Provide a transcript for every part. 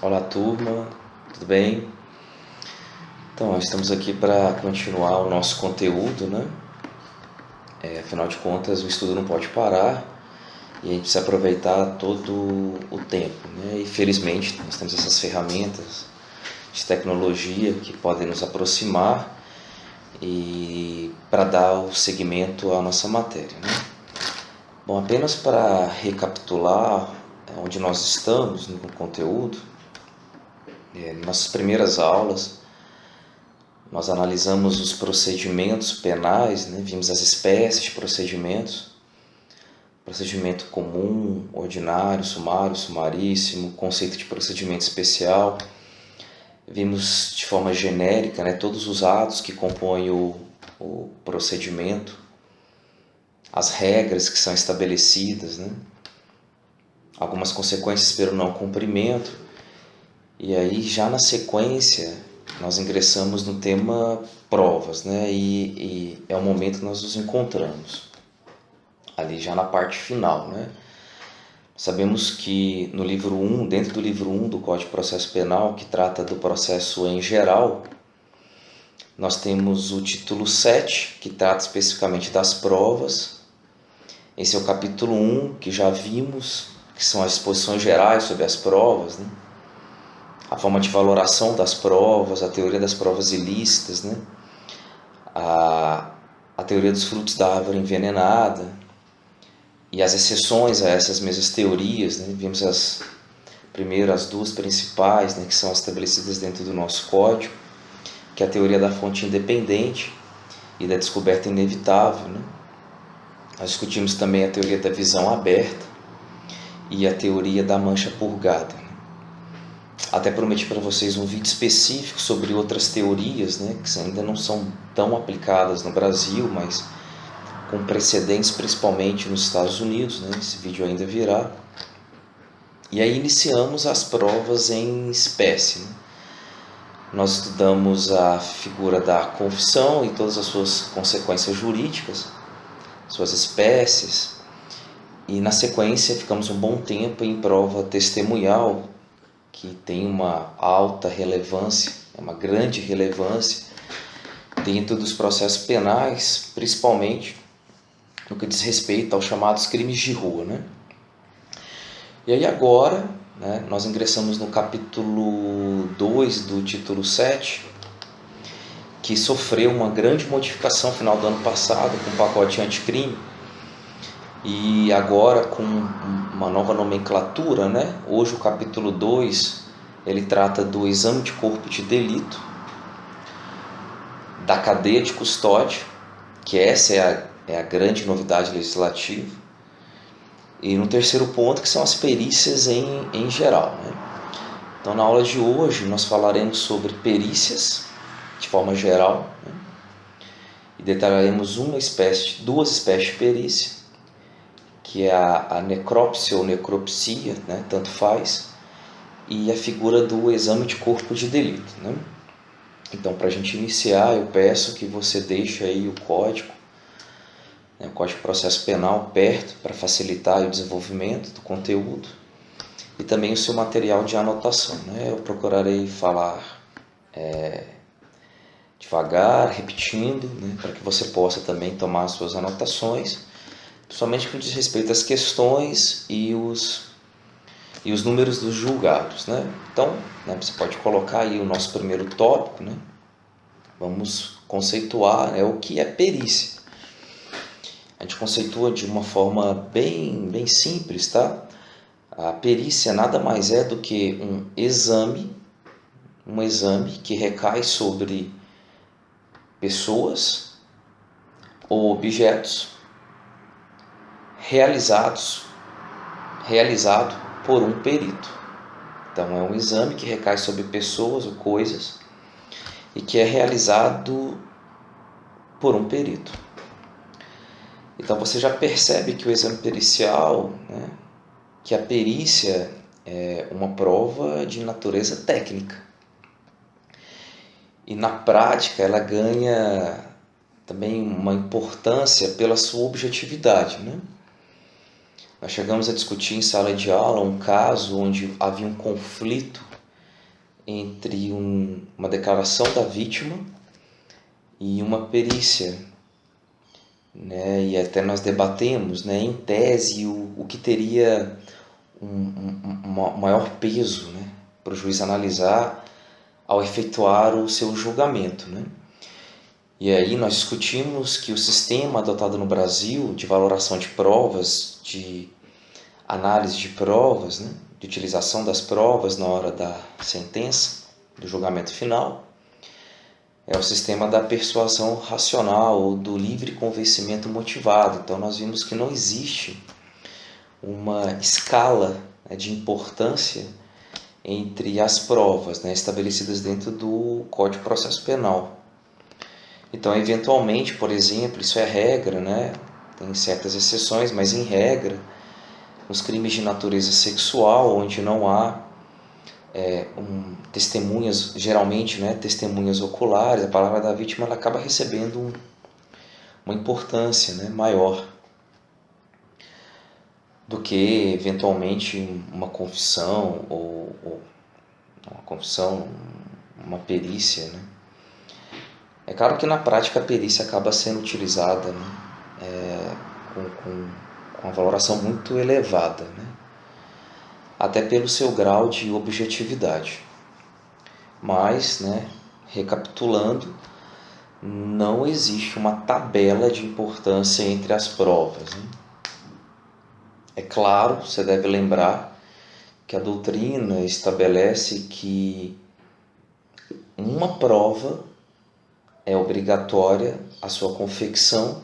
Olá, turma, tudo bem? Então, nós estamos aqui para continuar o nosso conteúdo, né? Afinal de contas, o estudo não pode parar e a gente precisa aproveitar todo o tempo, né? E felizmente, nós temos essas ferramentas de tecnologia que podem nos aproximar e para dar o segmento à nossa matéria, né? Bom, apenas para recapitular onde nós estamos no conteúdo, nossas primeiras aulas, nós analisamos os procedimentos penais, né? Vimos as espécies de procedimentos, procedimento comum, ordinário, sumário, sumaríssimo, conceito de procedimento especial. Vimos de forma genérica, né, todos os atos que compõem o procedimento, as regras que são estabelecidas, né? Algumas consequências pelo não cumprimento. E aí, já na sequência, nós ingressamos no tema provas, né? E é o momento que nós nos encontramos, ali já na parte final, né? Sabemos que no livro 1, dentro do livro 1 do Código de Processo Penal, que trata do processo em geral, nós temos o título 7, que trata especificamente das provas. Esse é o capítulo 1, que já vimos, que são as exposições gerais sobre as provas, né? A forma de valoração das provas, a teoria das provas ilícitas, né? A teoria dos frutos da árvore envenenada e as exceções a essas mesmas teorias, né? Vimos as duas principais, né, que são estabelecidas dentro do nosso código, que é a teoria da fonte independente e da descoberta inevitável, né? Nós discutimos também a teoria da visão aberta e a teoria da mancha purgada. Até prometi para vocês um vídeo específico sobre outras teorias, né, que ainda não são tão aplicadas no Brasil, mas com precedentes principalmente nos Estados Unidos, né? Esse vídeo ainda virá. E aí iniciamos as provas em espécie, né? Nós estudamos a figura da confissão e todas as suas consequências jurídicas, suas espécies, e na sequência ficamos um bom tempo em prova testemunhal, que tem uma alta relevância, uma grande relevância dentro dos processos penais, principalmente no que diz respeito aos chamados crimes de rua, né? E aí agora, né, nós ingressamos no capítulo 2 do título 7, que sofreu uma grande modificação no final do ano passado com o pacote anticrime, e agora com uma nova nomenclatura, né? Hoje o capítulo 2 ele trata do exame de corpo de delito, da cadeia de custódia, que essa é a grande novidade legislativa, e no terceiro ponto, que são as perícias em geral, né? Então, na aula de hoje, nós falaremos sobre perícias, de forma geral, né? E detalharemos duas espécies de perícia, que é a necrópsia ou necropsia, né? Tanto faz, e a figura do exame de corpo de delito, né? Então, para a gente iniciar, eu peço que você deixe aí o código, né, o Código de Processo Penal, perto, para facilitar o desenvolvimento do conteúdo, e também o seu material de anotação, né? Eu procurarei falar devagar, repetindo, né, para que você possa também tomar as suas anotações, somente com diz respeito às questões e os números dos julgados, né? Então, né, você pode colocar aí o nosso primeiro tópico, né? Vamos conceituar, né, o que é perícia. A gente conceitua de uma forma bem simples, tá? A perícia nada mais é do que um exame que recai sobre pessoas ou objetos realizado por um perito. Então, é um exame que recai sobre pessoas ou coisas e que é realizado por um perito. Então, você já percebe que o exame pericial, né, que a perícia é uma prova de natureza técnica. E na prática ela ganha também uma importância pela sua objetividade, né? Nós chegamos a discutir em sala de aula um caso onde havia um conflito entre uma declaração da vítima e uma perícia, né? E até nós debatemos, né, em tese o que teria um maior peso, né, para o juiz analisar ao efetuar o seu julgamento, né? E aí nós discutimos que o sistema adotado no Brasil de valoração de provas, de análise de provas, né, de utilização das provas na hora da sentença, do julgamento final, é o sistema da persuasão racional ou do livre convencimento motivado. Então nós vimos que não existe uma escala, né, de importância entre as provas, né, estabelecidas dentro do Código de Processo Penal. Então, eventualmente, por exemplo, isso é regra, né? Tem certas exceções, mas em regra, nos crimes de natureza sexual, onde não há testemunhas, geralmente, né, testemunhas oculares, a palavra da vítima ela acaba recebendo uma importância, né, maior do que, eventualmente, uma confissão ou uma confissão, uma perícia, né? É claro que na prática a perícia acaba sendo utilizada, né, com uma valoração muito elevada, né, até pelo seu grau de objetividade. Mas, né, recapitulando, não existe uma tabela de importância entre as provas, né? É claro, você deve lembrar que a doutrina estabelece que uma prova é obrigatória a sua confecção,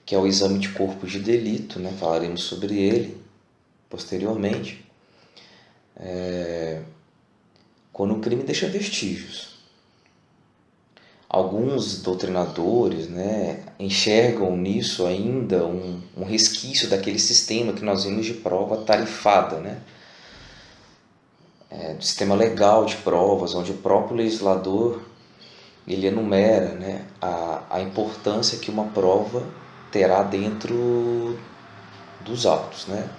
que é o exame de corpo de delito, né? Falaremos sobre ele posteriormente, quando o crime deixa vestígios. Alguns doutrinadores, né, enxergam nisso ainda um resquício daquele sistema que nós vimos de prova tarifada, né? Do sistema legal de provas, onde o próprio legislador ele enumera, né, a importância que uma prova terá dentro dos autos, né,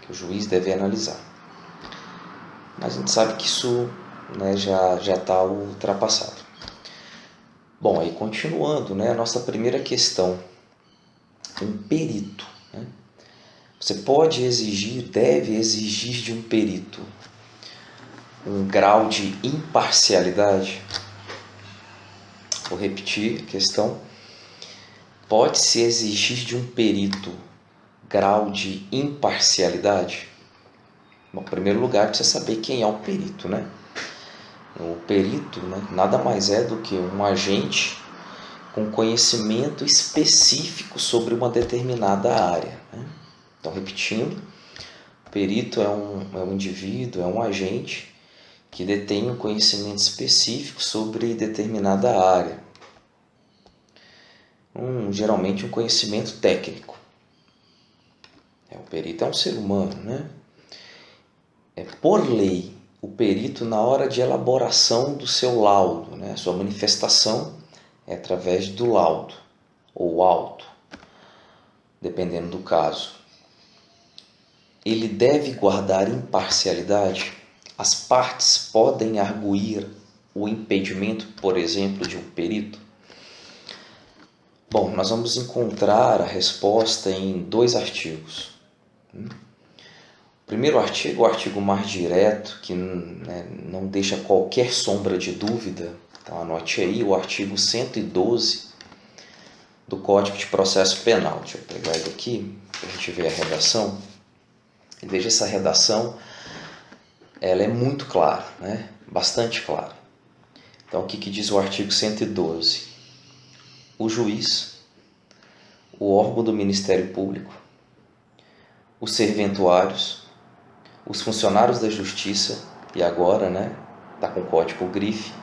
que o juiz deve analisar. Mas a gente sabe que isso, né, já está ultrapassado. Bom, aí continuando, né, a nossa primeira questão, um perito, né? Você pode exigir, deve exigir de um perito um grau de imparcialidade? Vou repetir a questão. Pode-se exigir de um perito grau de imparcialidade? Bom, em primeiro lugar, precisa saber quem é o perito, né? O perito, né, nada mais é do que um agente com conhecimento específico sobre uma determinada área, né? Então, repetindo, o perito é um indivíduo, é um agente que detém um conhecimento específico sobre determinada área. Geralmente um conhecimento técnico. O perito é um ser humano, né? Por lei, o perito, na hora de elaboração do seu laudo, né, sua manifestação é através do laudo ou auto, dependendo do caso. Ele deve guardar imparcialidade. As partes podem arguir o impedimento, por exemplo, de um perito? Bom, nós vamos encontrar a resposta em 2 artigos. O primeiro artigo, o artigo mais direto, que, né, não deixa qualquer sombra de dúvida, então anote aí, o artigo 112 do Código de Processo Penal. Deixa eu pegar ele aqui para a gente ver a redação. E veja, essa redação, ela é muito clara, né? Bastante clara. Então, o que diz o artigo 112? O juiz, o órgão do Ministério Público, os serventuários, os funcionários da Justiça, e agora, né, está com código grife,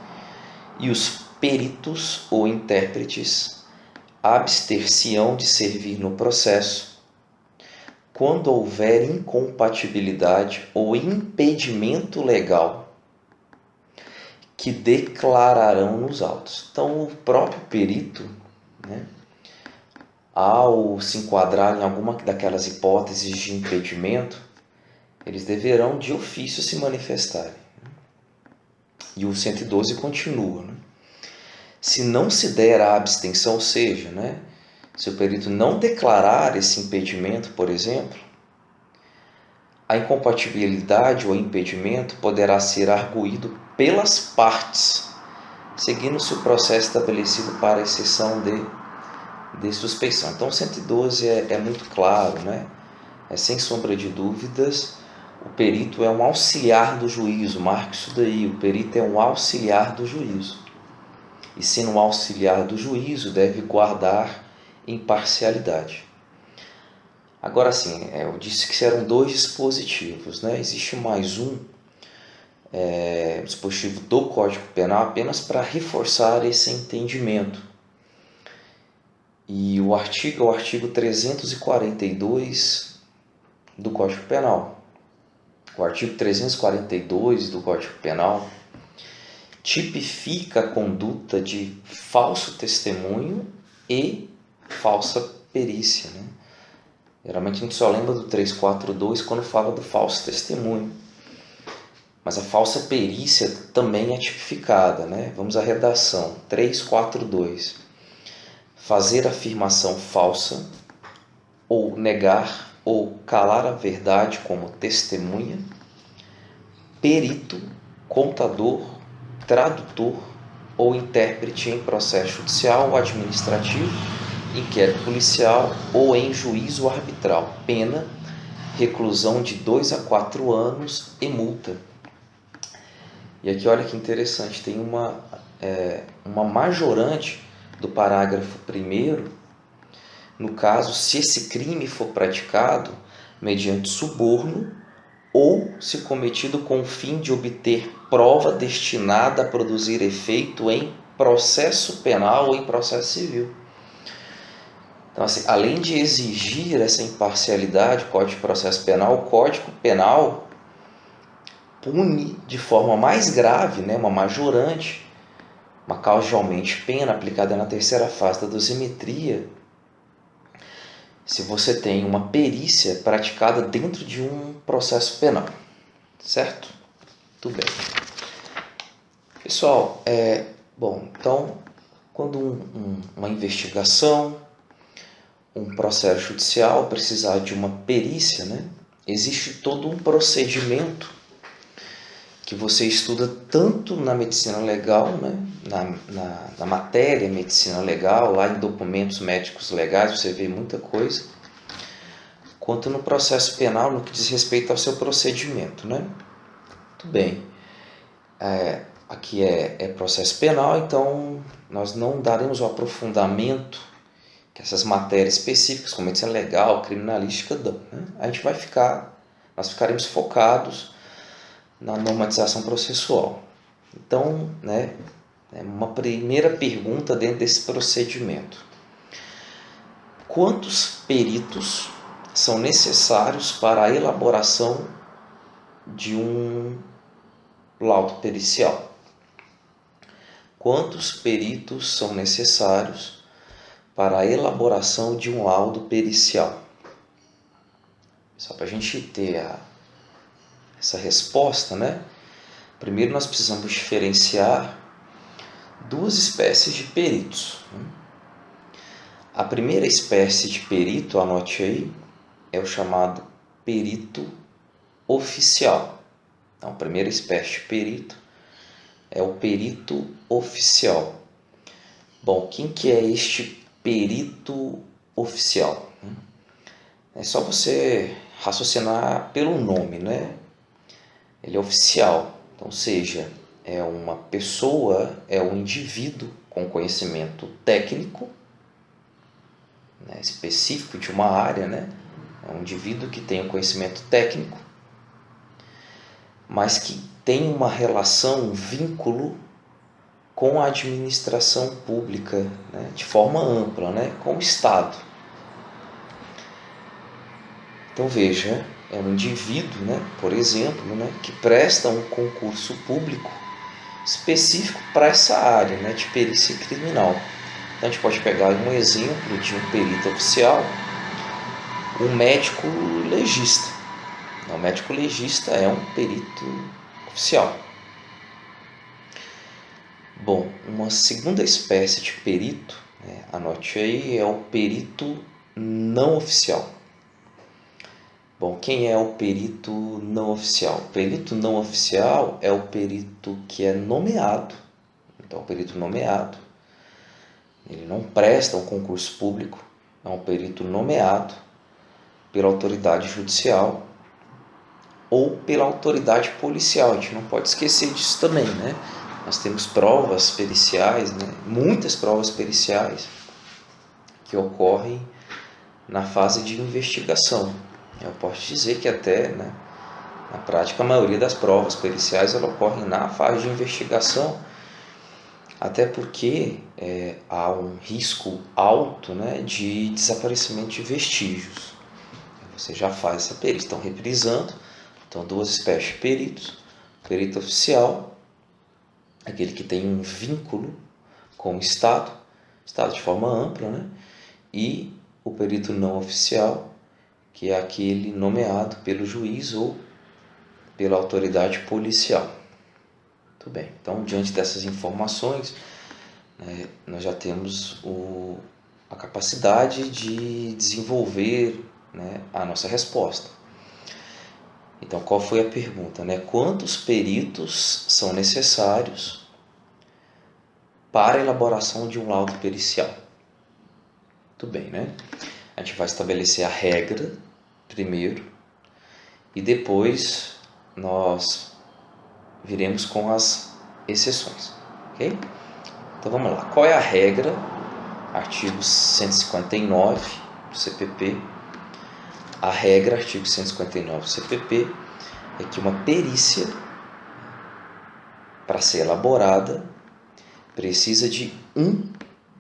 e os peritos ou intérpretes abster-se-ão de servir no processo quando houver incompatibilidade ou impedimento legal que declararão nos autos. Então, o próprio perito, né, ao se enquadrar em alguma daquelas hipóteses de impedimento, eles deverão de ofício se manifestarem. E o 112 continua, né? Se não se der a abstenção, ou seja, né, se o perito não declarar esse impedimento, por exemplo, a incompatibilidade ou impedimento poderá ser arguído pelas partes, seguindo-se o processo estabelecido para a exceção de suspeição. Então, o 112 é muito claro, né? Sem sombra de dúvidas, o perito é um auxiliar do juízo. Marque isso daí, o perito é um auxiliar do juízo. E sendo um auxiliar do juízo, deve guardar imparcialidade. Agora sim, eu disse que eram 2 dispositivos, né? Existe mais um dispositivo do Código Penal apenas para reforçar esse entendimento. E o artigo é o artigo 342 do Código Penal. O artigo 342 do Código Penal tipifica a conduta de falso testemunho e falsa perícia, né? Geralmente a gente só lembra do 342 quando fala do falso testemunho. Mas a falsa perícia também é tipificada, né? Vamos à redação. 342. Fazer afirmação falsa, ou negar, ou calar a verdade como testemunha, perito, contador, tradutor ou intérprete em processo judicial ou administrativo, inquérito policial ou em juízo arbitral. Pena, reclusão de 2 a 4 anos e multa. E aqui olha que interessante, tem uma majorante do parágrafo 1º, no caso, se esse crime for praticado mediante suborno ou se cometido com o fim de obter prova destinada a produzir efeito em processo penal ou em processo civil. Então, assim, além de exigir essa imparcialidade, o Código de Processo Penal, o Código Penal pune de forma mais grave, né, uma majorante, uma causalmente pena aplicada na terceira fase da dosimetria, se você tem uma perícia praticada dentro de um processo penal, certo? Tudo bem. Pessoal, então, quando uma investigação, um processo judicial precisar de uma perícia, né, existe todo um procedimento que você estuda tanto na medicina legal, né, na matéria medicina legal, lá em documentos médicos legais, você vê muita coisa, quanto no processo penal, no que diz respeito ao seu procedimento, né? Muito bem. Aqui é processo penal, então nós não daremos o aprofundamento que essas matérias específicas, como medicina legal, criminalística, dão, né? Nós ficaremos focados na normatização processual. Então, né, uma primeira pergunta dentro desse procedimento: quantos peritos são necessários para a elaboração de um laudo pericial? Quantos peritos são necessários para a elaboração de um laudo pericial? Só para a gente ter essa resposta, né? Primeiro nós precisamos diferenciar 2 espécies de peritos. A primeira espécie de perito, anote aí, é o chamado perito oficial. Então, a primeira espécie de perito é o perito oficial. Bom, quem que é este perito oficial? É só você raciocinar pelo nome, né? Ele é oficial, então, ou seja, é uma pessoa, é um indivíduo com conhecimento técnico, né, específico de uma área, né? É um indivíduo que tem um conhecimento técnico, mas que tem uma relação, um vínculo com a administração pública, né, de forma ampla, né, com o Estado. Então veja, é um indivíduo, né, por exemplo, né, que presta um concurso público específico para essa área, né, de perícia criminal. Então a gente pode pegar um exemplo de um perito oficial, um médico legista. O médico legista é um perito oficial. Bom, uma segunda espécie de perito, né, anote aí, é o perito não oficial. Bom, quem é o perito não oficial? O perito não oficial é o perito que é nomeado. Então, o perito nomeado, ele não presta um concurso público, é um perito nomeado pela autoridade judicial ou pela autoridade policial. A gente não pode esquecer disso também, né? Nós temos provas periciais, né? Muitas provas periciais que ocorrem na fase de investigação. Eu posso dizer que até, né, na prática, a maioria das provas periciais ela ocorre na fase de investigação, até porque há um risco alto, né, de desaparecimento de vestígios. Você já faz essa perícia. Estão reprisando, então duas espécies de peritos: perito oficial, aquele que tem um vínculo com o Estado de forma ampla, né, e o perito não oficial, que é aquele nomeado pelo juiz ou pela autoridade policial. Muito bem, então diante dessas informações, nós já temos a capacidade de desenvolver, né, a nossa resposta. Então, qual foi a pergunta, né? Quantos peritos são necessários para a elaboração de um laudo pericial? Muito bem, né? A gente vai estabelecer a regra primeiro e depois nós viremos com as exceções, ok? Então vamos lá. Qual é a regra? Artigo 159 do CPP. A regra, artigo 159 do CPP, é que uma perícia, para ser elaborada, precisa de um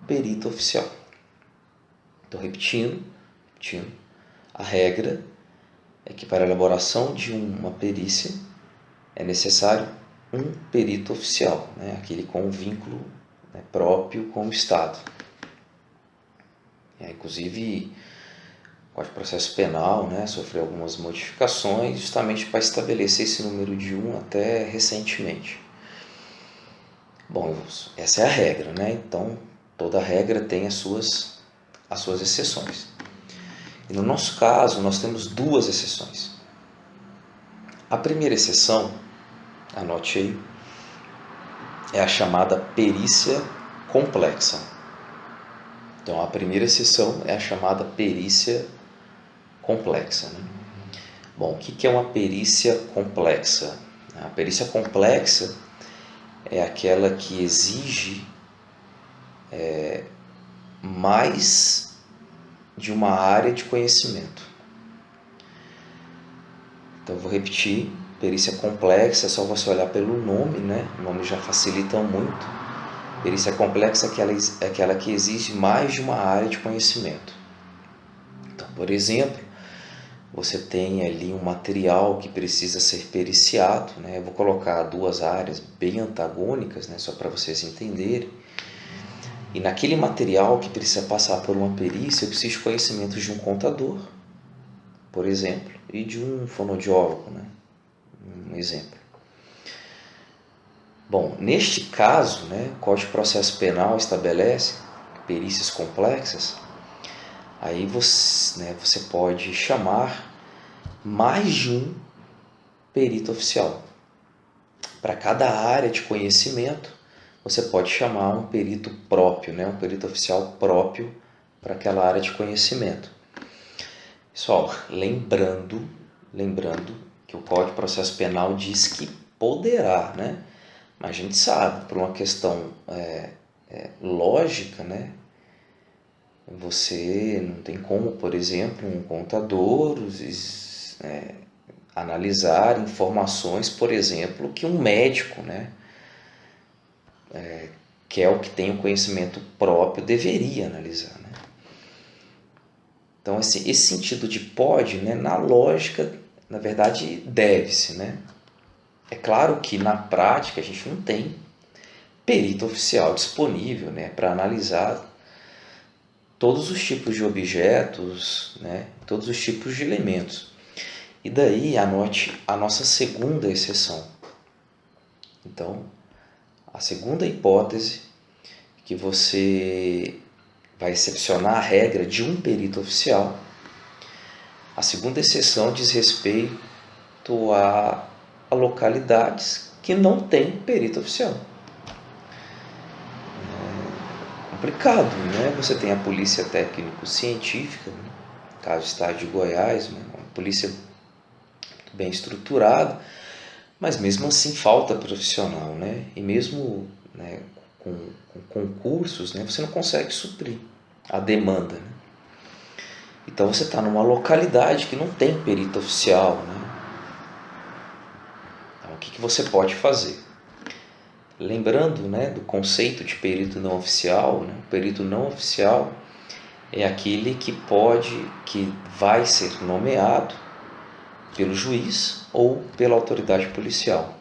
perito oficial. Então, repetindo, a regra é que para a elaboração de uma perícia é necessário um perito oficial, né? Aquele com um vínculo, né, próprio com o Estado. Inclusive, o Código de Processo Penal, né, sofreu algumas modificações justamente para estabelecer esse número de 1 até recentemente. Bom, essa é a regra, né? Então, toda regra tem as suas exceções. E no nosso caso, nós temos duas exceções. A primeira exceção, anote aí, é a chamada perícia complexa. Então, a primeira exceção é a chamada perícia complexa, né? Bom, o que é uma perícia complexa? A perícia complexa é aquela que exige mais de uma área de conhecimento. Então, eu vou repetir: perícia complexa, é só você olhar pelo nome, né? O nome já facilita muito. Perícia complexa é aquela que exige mais de uma área de conhecimento. Então, por exemplo, você tem ali um material que precisa ser periciado, né? Eu vou colocar duas áreas bem antagônicas, né? Só para vocês entenderem. E naquele material que precisa passar por uma perícia, eu preciso de conhecimento de um contador, por exemplo, e de um fonoaudiólogo, né? Um exemplo. Bom, neste caso, né, o Código de Processo Penal estabelece perícias complexas. Aí você pode chamar mais de um perito oficial. Para cada área de conhecimento, você pode chamar um perito próprio, né? Um perito oficial próprio para aquela área de conhecimento. Pessoal, lembrando que o Código de Processo Penal diz que poderá, né? Mas a gente sabe, por uma questão lógica, né? Você não tem como, por exemplo, um contador analisar informações, por exemplo, que um médico, né, que é o que tem o conhecimento próprio, deveria analisar, né? Então, esse sentido de pode, né, na lógica, na verdade, deve-se, né? É claro que na prática a gente não tem perito oficial disponível, né, para analisar todos os tipos de objetos, né, todos os tipos de elementos. E daí anote a nossa segunda exceção. Então, A segunda hipótese, que você vai excepcionar a regra de um perito oficial. A segunda exceção diz respeito a localidades que não tem perito oficial. Complicado, né? Você tem a polícia técnico-científica, né? Caso do estado de Goiás, né? Uma polícia bem estruturada, mas mesmo assim falta profissional, né? E mesmo, né, com concursos, né, você não consegue suprir a demanda, né? Então você está numa localidade que não tem perito oficial, né? Então, o que você pode fazer? Lembrando, né, do conceito de perito não oficial, né? O perito não oficial é aquele que vai ser nomeado pelo juiz ou pela autoridade policial.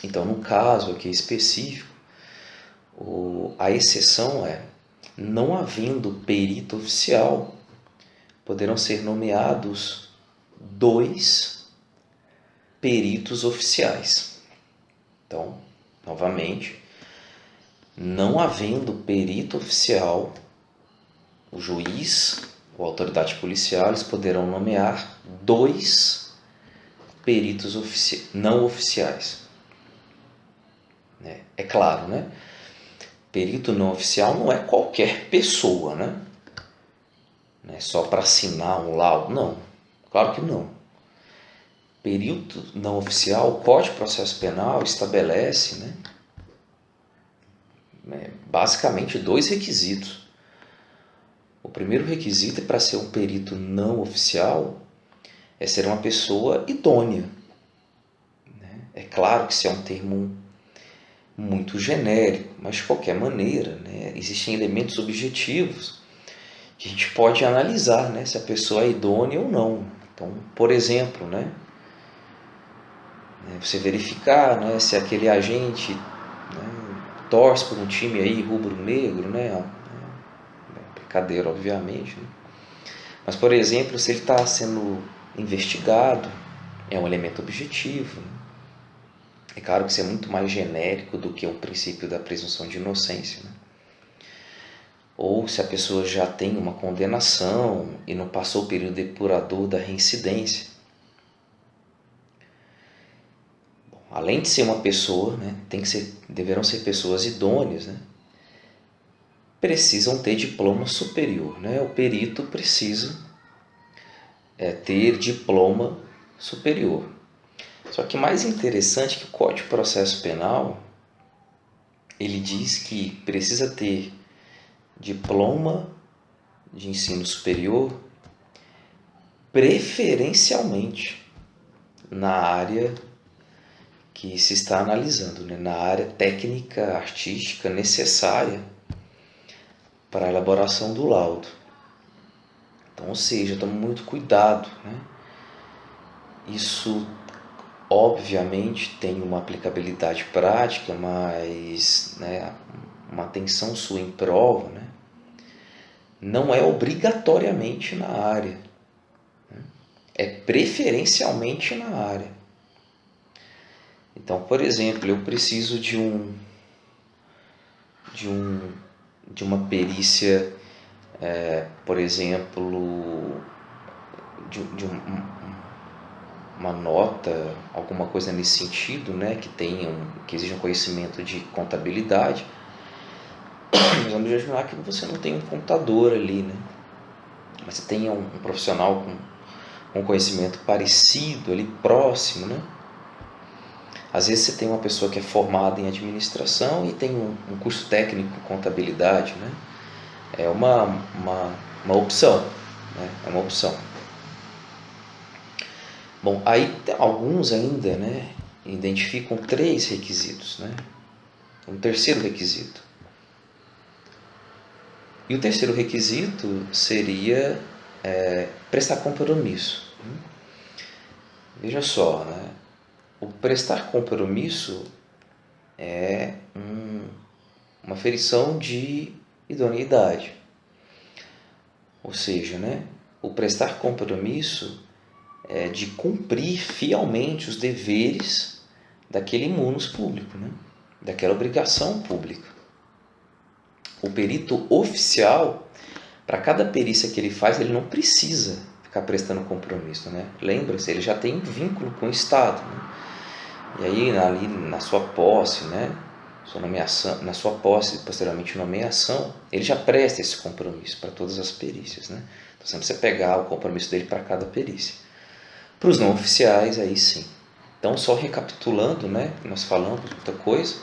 Então, no caso aqui específico, a exceção é, não havendo perito oficial, poderão ser nomeados 2 peritos oficiais. Então, novamente, não havendo perito oficial, o juiz ou a autoridade policial, eles poderão nomear 2 peritos não oficiais. É claro, né? Perito não oficial não é qualquer pessoa, né? Não é só para assinar um laudo, não. Claro que não. Perito não oficial, o Código de Processo Penal estabelece, basicamente 2 requisitos. O primeiro requisito para ser um perito não oficial é ser uma pessoa idônea. É claro que isso é um termo muito genérico, mas de qualquer maneira, né, existem elementos objetivos que a gente pode analisar, né, se a pessoa é idônea ou não. Então, por exemplo, você verificar, né, se aquele agente, né, torce por um time aí rubro-negro, né, brincadeira, obviamente, né? Mas, por exemplo, se ele está sendo investigado, é um elemento objetivo, né? É claro que isso é muito mais genérico do que o princípio da presunção de inocência, né? Ou se a pessoa já tem uma condenação e não passou o período depurador da reincidência. Bom, além de ser uma pessoa, né, deverão ser pessoas idôneas, né? Precisam ter diploma superior, né? O perito precisa ter diploma superior. Só que mais interessante que o Código de Processo Penal, ele diz que precisa ter diploma de ensino superior, preferencialmente na área que se está analisando, né? Na área técnica, artística necessária para a elaboração do laudo. Então, ou seja, tome muito cuidado, né? Isso obviamente tem uma aplicabilidade prática, mas, né, uma atenção sua em prova, né, não é obrigatoriamente na área, né? É preferencialmente na área. Então, por exemplo, eu preciso de uma perícia, por exemplo, de uma nota, alguma coisa nesse sentido, né, que exija um conhecimento de contabilidade. Mas vamos imaginar que você não tem um computador ali, né, mas você tem um profissional com um conhecimento parecido ali, próximo, né. Às vezes você tem uma pessoa que é formada em administração e tem um curso técnico em contabilidade, né. É uma opção, né, é uma opção. Bom, aí alguns ainda, né, identificam 3 requisitos, né? Um terceiro requisito. E o terceiro requisito seria prestar compromisso. Veja só, né? O prestar compromisso é uma ferição de idoneidade. Ou seja, né, o prestar compromisso é de cumprir fielmente os deveres daquele munus público, né? daquela obrigação pública. O perito oficial, para cada perícia que ele faz, ele não precisa ficar prestando compromisso, né? Lembra-se, ele já tem vínculo com o Estado, né? E aí, ali na sua posse, né? Sua nomeação, na sua posse, posteriormente nomeação, ele já presta esse compromisso para todas as perícias, né? Então, você não precisa pegar o compromisso dele para cada perícia. Para os não oficiais, aí sim. Então, só recapitulando, né? Nós falamos muita coisa.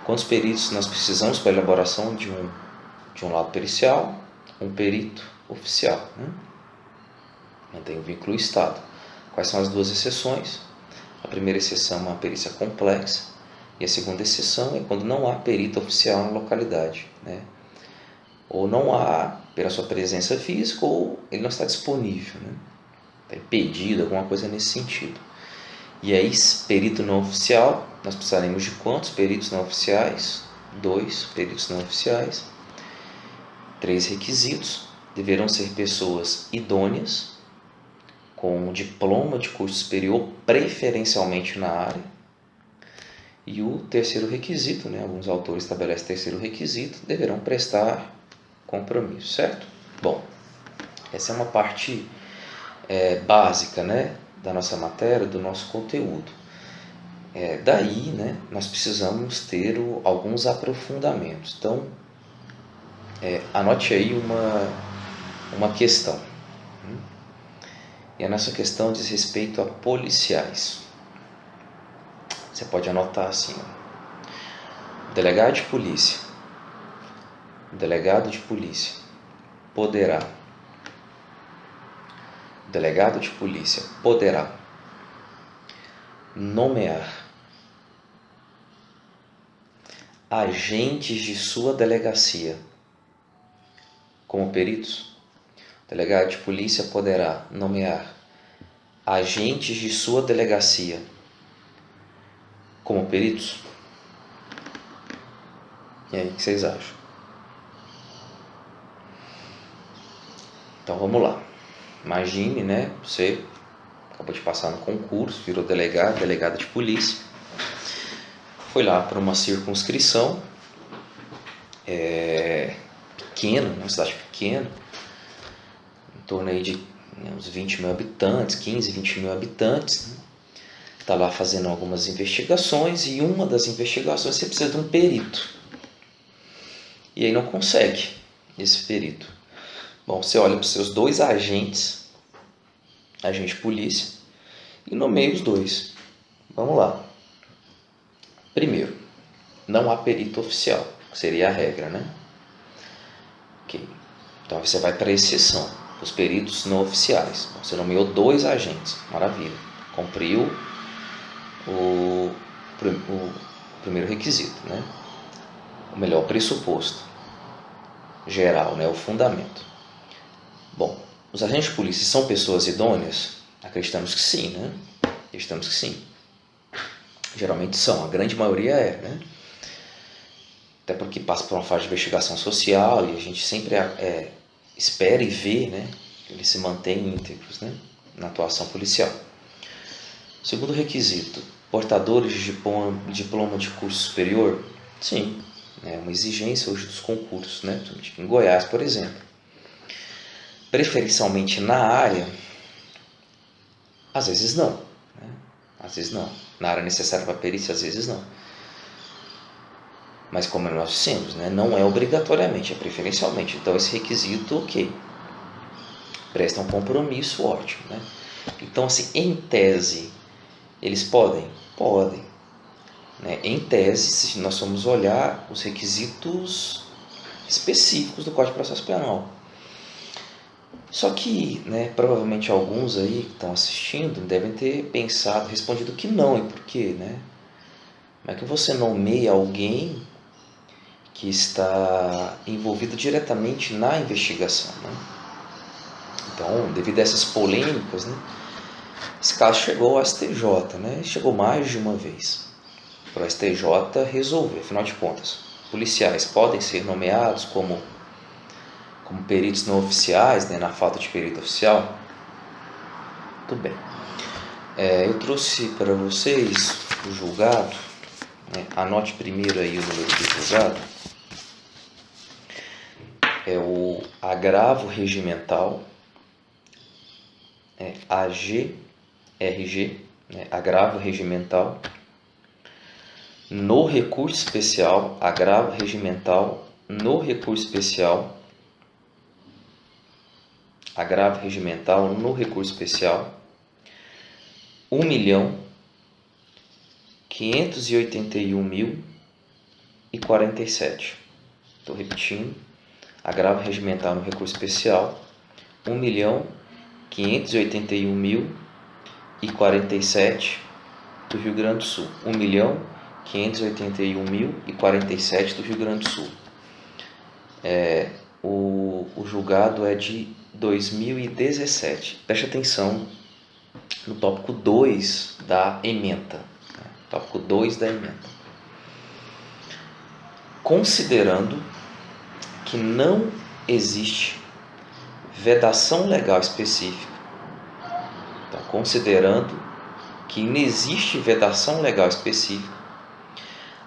Quantos peritos nós precisamos para a elaboração de um laudo pericial? Um perito oficial, né? Mantém o vínculo Estado. Quais são as duas exceções? A primeira exceção é uma perícia complexa e a segunda exceção é quando não há perito oficial na localidade, né? Ou não há pela sua presença física ou ele não está disponível, né? Está impedido, alguma coisa nesse sentido. E aí, perito não oficial, nós precisaremos de quantos peritos não oficiais? 2 peritos não oficiais. 3 requisitos: deverão ser pessoas idôneas, com um diploma de curso superior, preferencialmente na área. E o terceiro requisito, né, alguns autores estabelecem terceiro requisito, deverão prestar compromisso, certo? Bom, essa é uma parte básica, né, da nossa matéria, do nosso conteúdo. Daí, né, nós precisamos ter alguns aprofundamentos. Então, anote aí uma questão. E a nossa questão diz respeito a policiais. Você pode anotar assim: delegado de polícia. O delegado de polícia poderá. O delegado de polícia poderá nomear agentes de sua delegacia como peritos. O delegado de polícia poderá nomear agentes de sua delegacia como peritos. E aí, o que vocês acham? Então vamos lá. Imagine, né? Você acabou de passar no concurso, virou delegado de polícia. Foi lá para uma circunscrição pequena, uma cidade pequena, em torno aí de uns 20 mil habitantes, 15, 20 mil habitantes, né? Está lá fazendo algumas investigações e uma das investigações você precisa de um perito. E aí não consegue esse perito. Bom, você olha para os seus 2 agentes, agente de polícia, e nomeia os 2. Vamos lá. Primeiro, não há perito oficial, que seria a regra, né? Ok. Então você vai para a exceção, os peritos não oficiais. Você nomeou 2 agentes, maravilha. Cumpriu o primeiro requisito, né? O melhor pressuposto geral, né? O fundamento. Bom, os agentes de polícia são pessoas idôneas? Acreditamos que sim, né? Acreditamos que sim. Geralmente são, a grande maioria né? Até porque passa por uma fase de investigação social e a gente sempre espera e vê, né, que eles se mantêm íntegros, né, na atuação policial. Segundo requisito, portadores de diploma de curso superior? Sim, é uma exigência hoje dos concursos, né, em Goiás, por exemplo. Preferencialmente na área? Às vezes não, né? Às vezes não. Na área necessária para perícia, às vezes não. Mas como nós dissemos, né, não é obrigatoriamente, é preferencialmente. Então esse requisito, ok. Presta um compromisso, ótimo, né? Então, assim, em tese, eles podem? Podem. Né? Em tese, se nós formos olhar os requisitos específicos do Código de Processo Penal. Só que, né, provavelmente alguns aí que estão assistindo devem ter pensado, respondido que não. E por quê, né? Como é que você nomeia alguém que está envolvido diretamente na investigação, né? Então, devido a essas polêmicas, né, esse caso chegou ao STJ, né? Chegou mais de uma vez para o STJ resolver. Afinal de contas, policiais podem ser nomeados como peritos não oficiais, né, na falta de perito oficial? Tudo bem. Eu trouxe para vocês o julgado, né? Anote primeiro aí o número do julgado. É o agravo regimental, AGRG, né? Agravo regimental, no recurso especial, agravo regimental no recurso especial, agravo regimental no recurso especial, 1.581.047. Estou repetindo, agravo regimental no recurso especial, 1.581.047 do Rio Grande do Sul. 1.581.047 do Rio Grande do Sul. O julgado é de 2017. Preste atenção no tópico 2 da ementa. Tópico 2 da ementa. Considerando que não existe vedação legal específica, então, considerando que não existe vedação legal específica,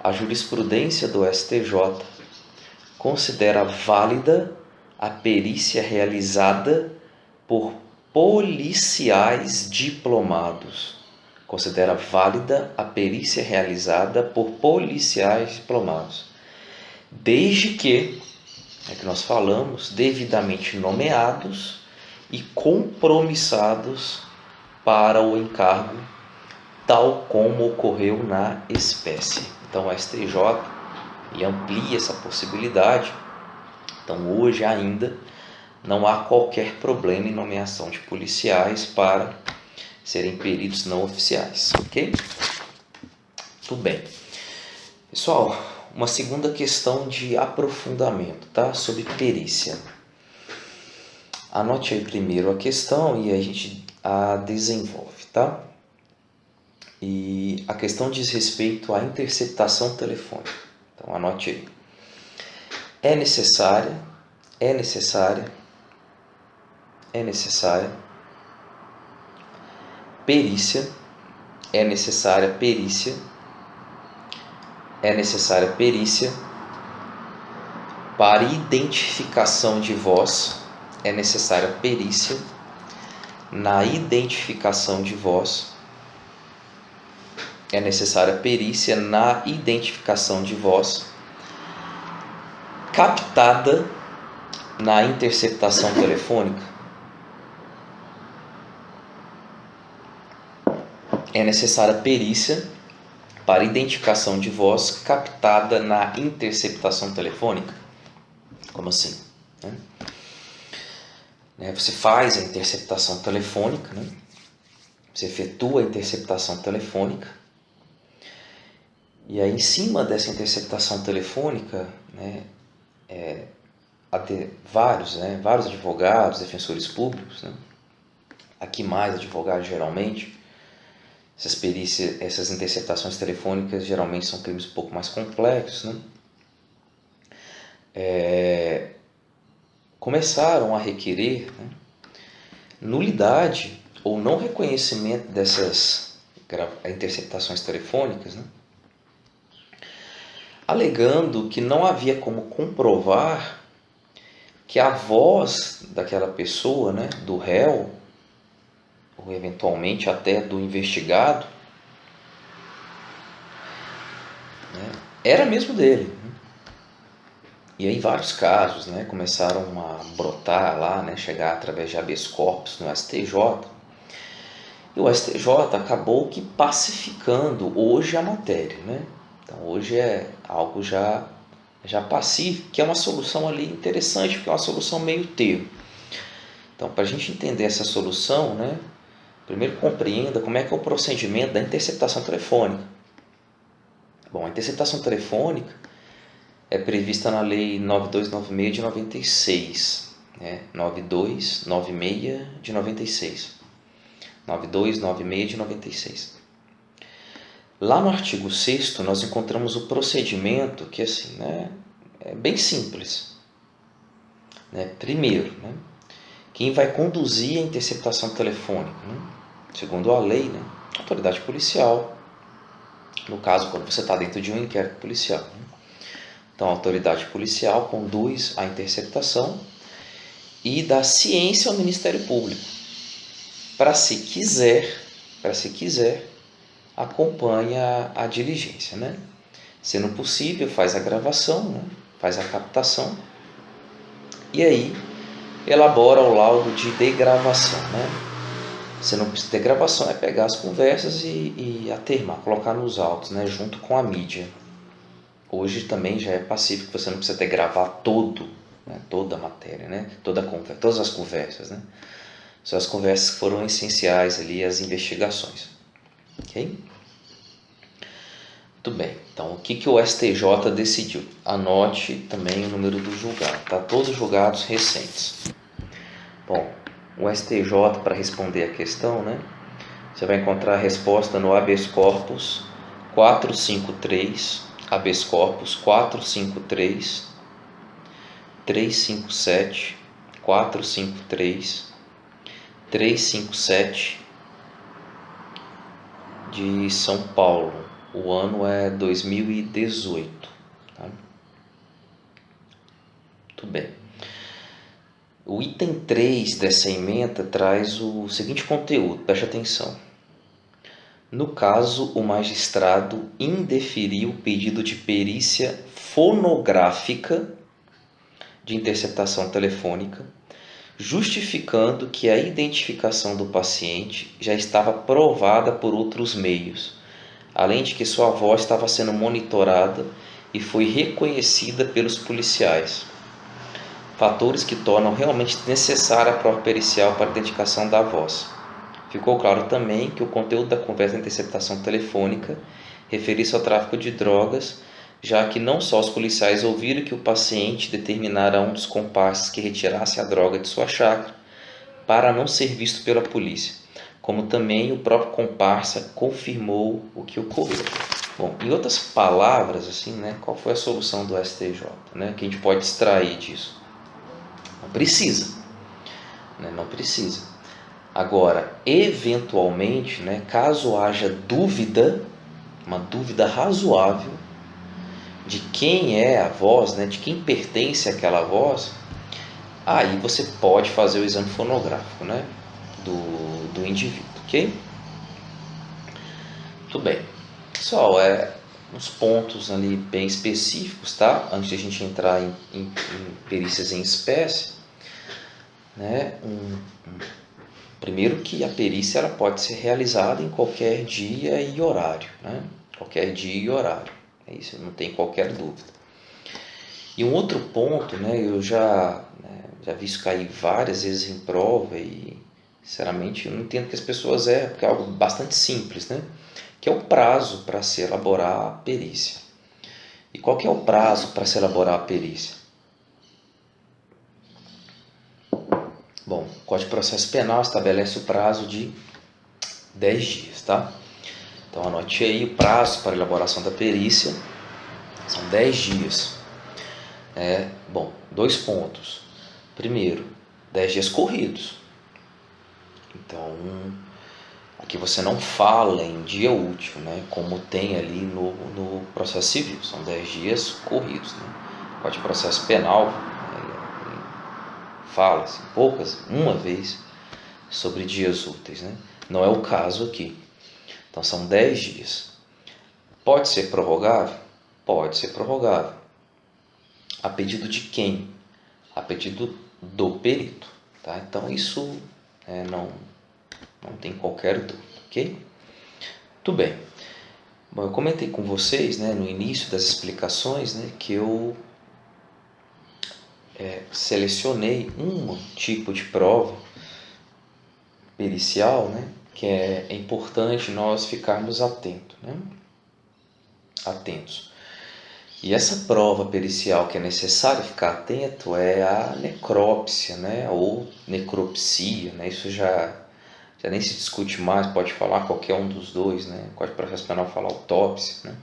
a jurisprudência do STJ considera válida a perícia realizada por policiais diplomados. Considera válida a perícia realizada por policiais diplomados, desde que, é que nós falamos, devidamente nomeados e compromissados para o encargo, tal como ocorreu na espécie. Então, o STJ amplia essa possibilidade. Então, hoje ainda não há qualquer problema em nomeação de policiais para serem peritos não oficiais, ok? Tudo bem. Pessoal, uma segunda questão de aprofundamento, tá? Sobre perícia. Anote aí primeiro a questão e a gente a desenvolve, tá? E a questão diz respeito à interceptação telefônica. Então, anote aí. É necessária perícia, é necessária perícia para identificação de voz, é necessária perícia na identificação de voz, é necessária perícia na identificação de voz captada na interceptação telefônica. É necessária perícia para identificação de voz captada na interceptação telefônica. Como assim? Você faz a interceptação telefônica, né? Você efetua a interceptação telefônica, e aí em cima dessa interceptação telefônica, vários advogados, defensores públicos, né? Aqui mais advogados geralmente. Essas interceptações telefônicas geralmente são crimes um pouco mais complexos, né? Começaram a requerer, né, nulidade ou não reconhecimento dessas interceptações telefônicas, né, alegando que não havia como comprovar que a voz daquela pessoa, né, do réu, ou eventualmente até do investigado, né, era mesmo dele. E aí vários casos, né, começaram a brotar lá, né, chegar através de habeas corpus no STJ. E o STJ acabou que pacificando hoje a matéria, né? Então hoje é algo já pacífico, que é uma solução ali interessante, porque é uma solução meio termo. Então, para a gente entender essa solução, né, primeiro compreenda como é que é o procedimento da interceptação telefônica. Bom, a interceptação telefônica é prevista na Lei 9296 de 96, né? 9296 de 96. 9296 de 96. Lá no artigo 6º nós encontramos o procedimento que assim, né, é bem simples. Né? Primeiro, né, quem vai conduzir a interceptação telefônica, né? Segundo a lei, né, autoridade policial, no caso, quando você está dentro de um inquérito policial, né? Então, a autoridade policial conduz a interceptação e dá ciência ao Ministério Público. Para se quiser, acompanha a diligência, né? Sendo possível, faz a gravação, né? Faz a captação e aí elabora o laudo de degravação, né? Sendo degravação é pegar as conversas e atermar, colocar nos autos, né? Junto com a mídia. Hoje também já é pacífico, você não precisa degravar todo, né? Toda a matéria, né? Todas as conversas, né? São as conversas que foram essenciais ali às investigações. Ok? Muito bem. Então, o que o STJ decidiu? Anote também o número do julgado, tá? Todos os julgados recentes. Bom, o STJ, para responder a questão, né? Você vai encontrar a resposta no habeas corpus 453, habeas corpus 453, 357, 453, 357 de São Paulo. O ano é 2018. Tá? Muito bem. O item 3 dessa ementa traz o seguinte conteúdo, preste atenção. No caso, o magistrado indeferiu o pedido de perícia fonográfica de interceptação telefônica, justificando que a identificação do paciente já estava provada por outros meios, além de que sua voz estava sendo monitorada e foi reconhecida pelos policiais. Fatores que tornam realmente necessária a prova pericial para a identificação da voz. Ficou claro também que o conteúdo da conversa de interceptação telefônica referia-se ao tráfico de drogas, já que não só os policiais ouviram que o paciente determinara a um dos comparsas que retirasse a droga de sua chácara para não ser visto pela polícia, como também o próprio comparsa confirmou o que ocorreu. Bom, em outras palavras, assim, né, qual foi a solução do STJ, né, que a gente pode extrair disso? Não precisa, né, não precisa. Agora, eventualmente, né, caso haja dúvida, uma dúvida razoável de quem é a voz, né, de quem pertence àquela voz, aí você pode fazer o exame fonográfico, né, do indivíduo, ok? Muito bem. Pessoal, uns pontos ali bem específicos, tá? Antes de a gente entrar em perícias em espécie, né? Primeiro que a perícia ela pode ser realizada em qualquer dia e horário, né? Qualquer dia e horário. Isso não tem qualquer dúvida. E um outro ponto, né? Eu já vi isso cair várias vezes em prova e, sinceramente, eu não entendo que as pessoas porque é algo bastante simples, né? Que é o prazo para se elaborar a perícia. E qual que é o prazo para se elaborar a perícia? Bom, o Código de Processo Penal estabelece o prazo de 10 dias, tá? Então anote aí o prazo para elaboração da perícia, são 10 dias. Bom, 2 pontos. Primeiro, 10 dias corridos. Então, aqui você não fala em dia útil, né? Como tem ali no processo civil, são 10 dias corridos, né? O Código de Processo Penal fala assim, uma vez sobre dias úteis, né? Não é o caso aqui. Então são 10 dias. Pode ser prorrogável? Pode ser prorrogável. A pedido de quem? A pedido do perito, tá? Então isso não tem qualquer dúvida, ok? Tudo bem. Bom, eu comentei com vocês, né, no início das explicações, né, que eu selecionei um tipo de prova pericial, né, que é importante nós ficarmos atentos, né? Atentos. E essa prova pericial que é necessário ficar atento é a necrópsia, né, ou necropsia, né? Isso já nem se discute mais, pode falar qualquer um dos dois, né? O Código de Processo Penal fala autópsia, né?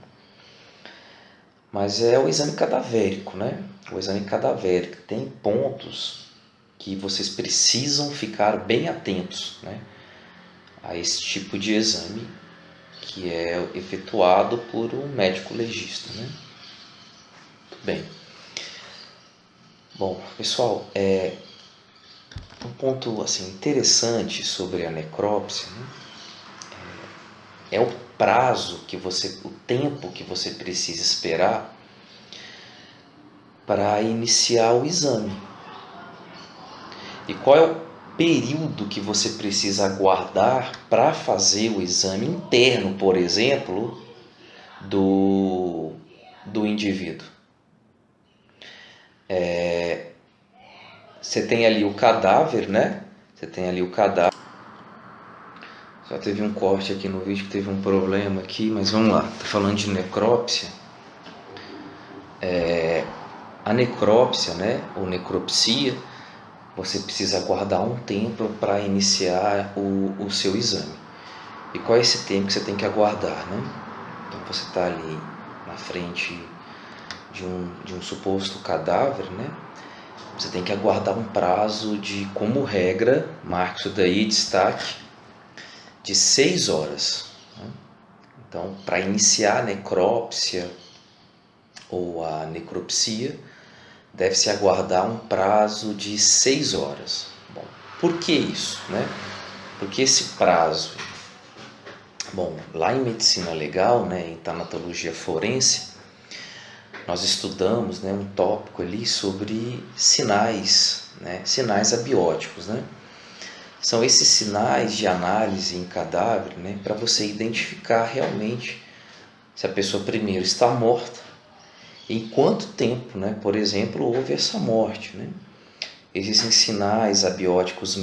Mas é o exame cadavérico, né? O exame cadavérico tem pontos que vocês precisam ficar bem atentos, né, a esse tipo de exame que é efetuado por um médico legista, né? Muito bem. Bom, pessoal, um ponto assim interessante sobre a necrópsia, né, é o prazo o tempo que você precisa esperar para iniciar o exame. E qual é o período que você precisa aguardar para fazer o exame interno, por exemplo, do indivíduo? Você tem ali o cadáver, né? Você tem ali o cadáver. Só teve um corte aqui no vídeo que teve um problema aqui, mas vamos lá. Tá falando de necrópsia. A necrópsia, né, ou necropsia, você precisa aguardar um tempo para iniciar o seu exame. E qual é esse tempo que você tem que aguardar, né? Então você está ali na frente de um suposto cadáver, né? Você tem que aguardar um prazo de, como regra, marque isso daí, destaque, de 6 horas. Né? Então, para iniciar a necrópsia ou a necropsia, deve-se aguardar um prazo de 6 horas. Bom, por que isso, né? Porque esse prazo, bom, lá em medicina legal, né, em tanatologia forense, nós estudamos, né, um tópico ali sobre sinais, né, sinais abióticos, né? São esses sinais de análise em cadáver, né, para você identificar realmente se a pessoa primeiro está morta e em quanto tempo, né, por exemplo, houve essa morte, né? Existem sinais abióticos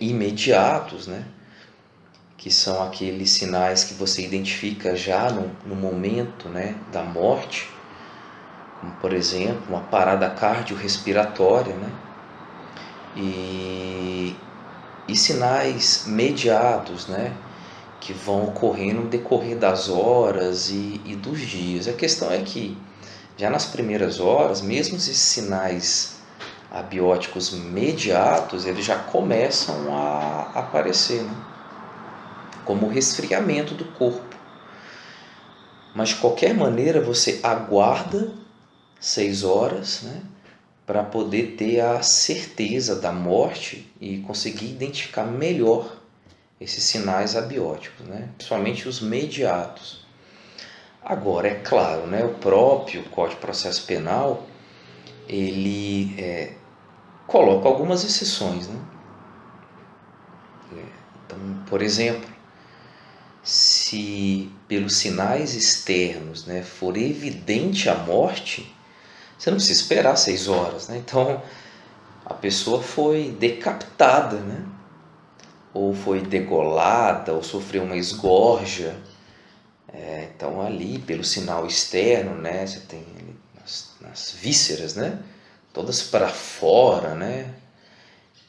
imediatos, né, que são aqueles sinais que você identifica já no momento, né, da morte, como por exemplo uma parada cardiorrespiratória, né, e sinais mediatos, né, que vão ocorrer no decorrer das horas e dos dias. A questão é que já nas primeiras horas, mesmo esses sinais abióticos mediatos, eles já começam a aparecer, né, como resfriamento do corpo. Mas de qualquer maneira você aguarda 6 horas, né, para poder ter a certeza da morte e conseguir identificar melhor esses sinais abióticos, né, principalmente os mediatos. Agora, é claro, né, o próprio Código de Processo Penal, ele coloca algumas exceções, né? Então, por exemplo, se pelos sinais externos, né, for evidente a morte, você não precisa esperar 6 horas, né? Então, a pessoa foi decapitada, né? Ou foi degolada, ou sofreu uma esgorja. Então, ali, pelo sinal externo, né, você tem ali nas vísceras, né, todas para fora, né?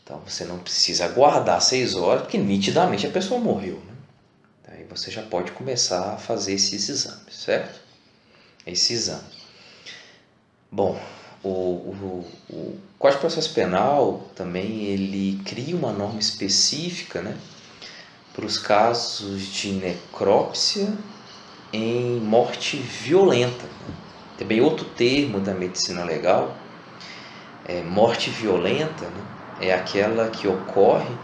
Então, você não precisa aguardar 6 horas, porque nitidamente a pessoa morreu, né? Aí você já pode começar a fazer esses exames, certo? Esse exame. Bom, o Código de Processo Penal também ele cria uma norma específica, né, para os casos de necrópsia em morte violenta. Também outro termo da medicina legal, morte violenta, né, é aquela que ocorre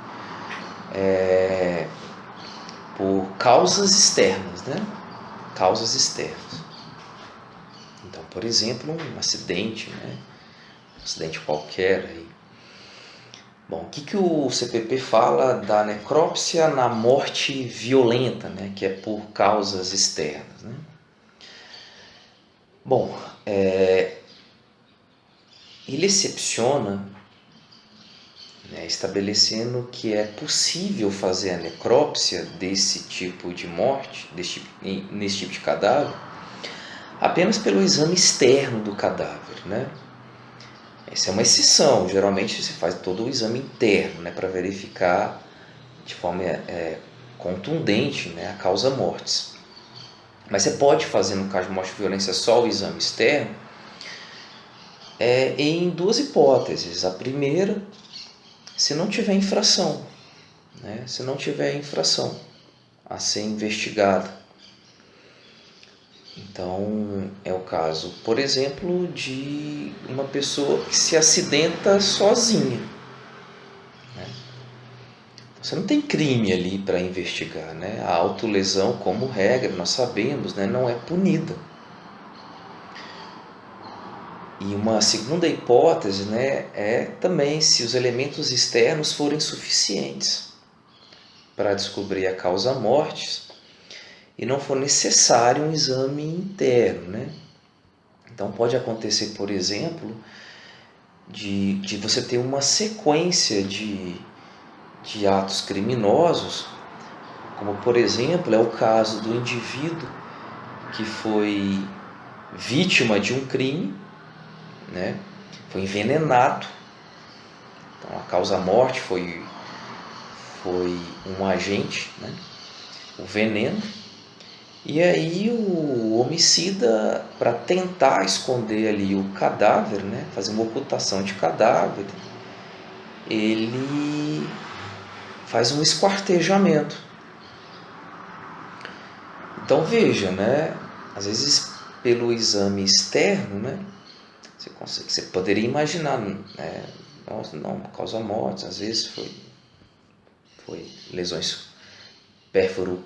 por causas externas, né? Causas externas. Então, por exemplo, um acidente, né? Um acidente qualquer. Aí. Bom, o que o CPP fala da necrópsia na morte violenta, né? Que é por causas externas, né? Bom, ele excepciona, né, estabelecendo que é possível fazer a necrópsia desse tipo de morte, nesse tipo de cadáver, apenas pelo exame externo do cadáver, né? Essa é uma exceção, geralmente se faz todo o exame interno, né, para verificar de forma contundente, né, a causa mortis. Mas você pode fazer, no caso de morte e violência, só o exame externo em duas hipóteses. A primeira, se não tiver infração, né, se não tiver infração a ser investigada. Então, é o caso, por exemplo, de uma pessoa que se acidenta sozinha, né? Você não tem crime ali para investigar, né? A autolesão, como regra, nós sabemos, né, não é punida. E uma segunda hipótese, né, é também se os elementos externos forem suficientes para descobrir a causa-morte e não for necessário um exame interno, né? Então pode acontecer, por exemplo, de você ter uma sequência de atos criminosos, como por exemplo é o caso do indivíduo que foi vítima de um crime, né? Foi envenenado, então a causa-morte foi um agente, né? O veneno. E aí o homicida, para tentar esconder ali o cadáver, né? Fazer uma ocultação de cadáver, ele faz um esquartejamento. Então veja, né? Às vezes pelo exame externo, né? Você poderia imaginar, né? Nossa, não, causa morte, às vezes foi lesões pérfuro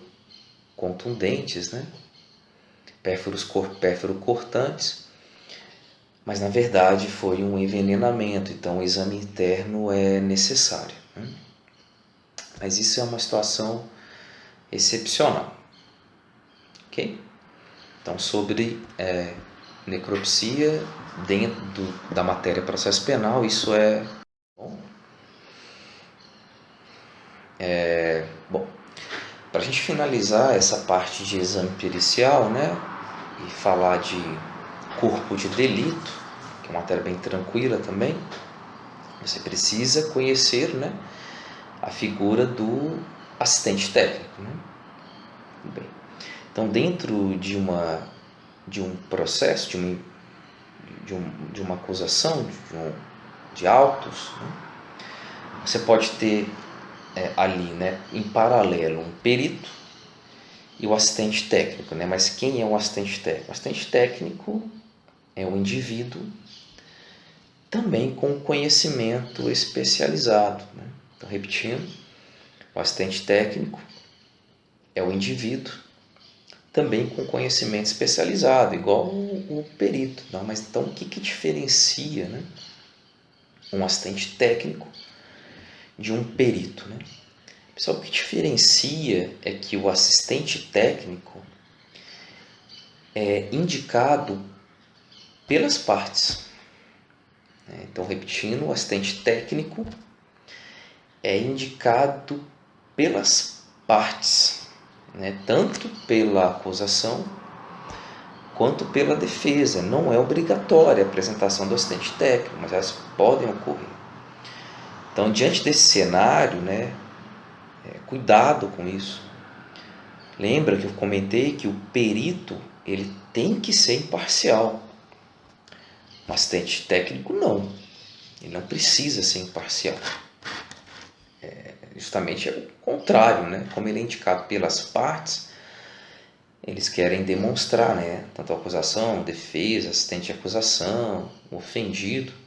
contundentes, né? Pérfuro cortantes, mas na verdade foi um envenenamento, então o exame interno é necessário, né? Mas isso é uma situação excepcional, ok? Então sobre necropsia dentro da matéria processo penal, isso é bom. Bom, para a gente finalizar essa parte de exame pericial, né, e falar de corpo de delito, que é uma matéria bem tranquila também, você precisa conhecer, né, a figura do assistente técnico, né? Bem, então dentro de um processo, de uma acusação, de autos, né, você pode ter ali, né, em paralelo, um perito e o assistente técnico, né? Mas quem é o assistente técnico? O assistente técnico é um indivíduo também com conhecimento especializado, né? Então, repetindo, o assistente técnico é o indivíduo também com conhecimento especializado, igual o perito. Não, mas então o que diferencia, né, um assistente técnico de um perito, né? Pessoal, o que diferencia é que o assistente técnico é indicado pelas partes. Então, repetindo, o assistente técnico é indicado pelas partes, né? Tanto pela acusação quanto pela defesa. Não é obrigatória a apresentação do assistente técnico, mas elas podem ocorrer. Então, diante desse cenário, né, cuidado com isso. Lembra que eu comentei que o perito ele tem que ser imparcial. O assistente técnico não. Ele não precisa ser imparcial. Justamente é o contrário, né? Como ele é indicado pelas partes, eles querem demonstrar, né? Tanto a acusação, defesa, assistente de acusação, o ofendido,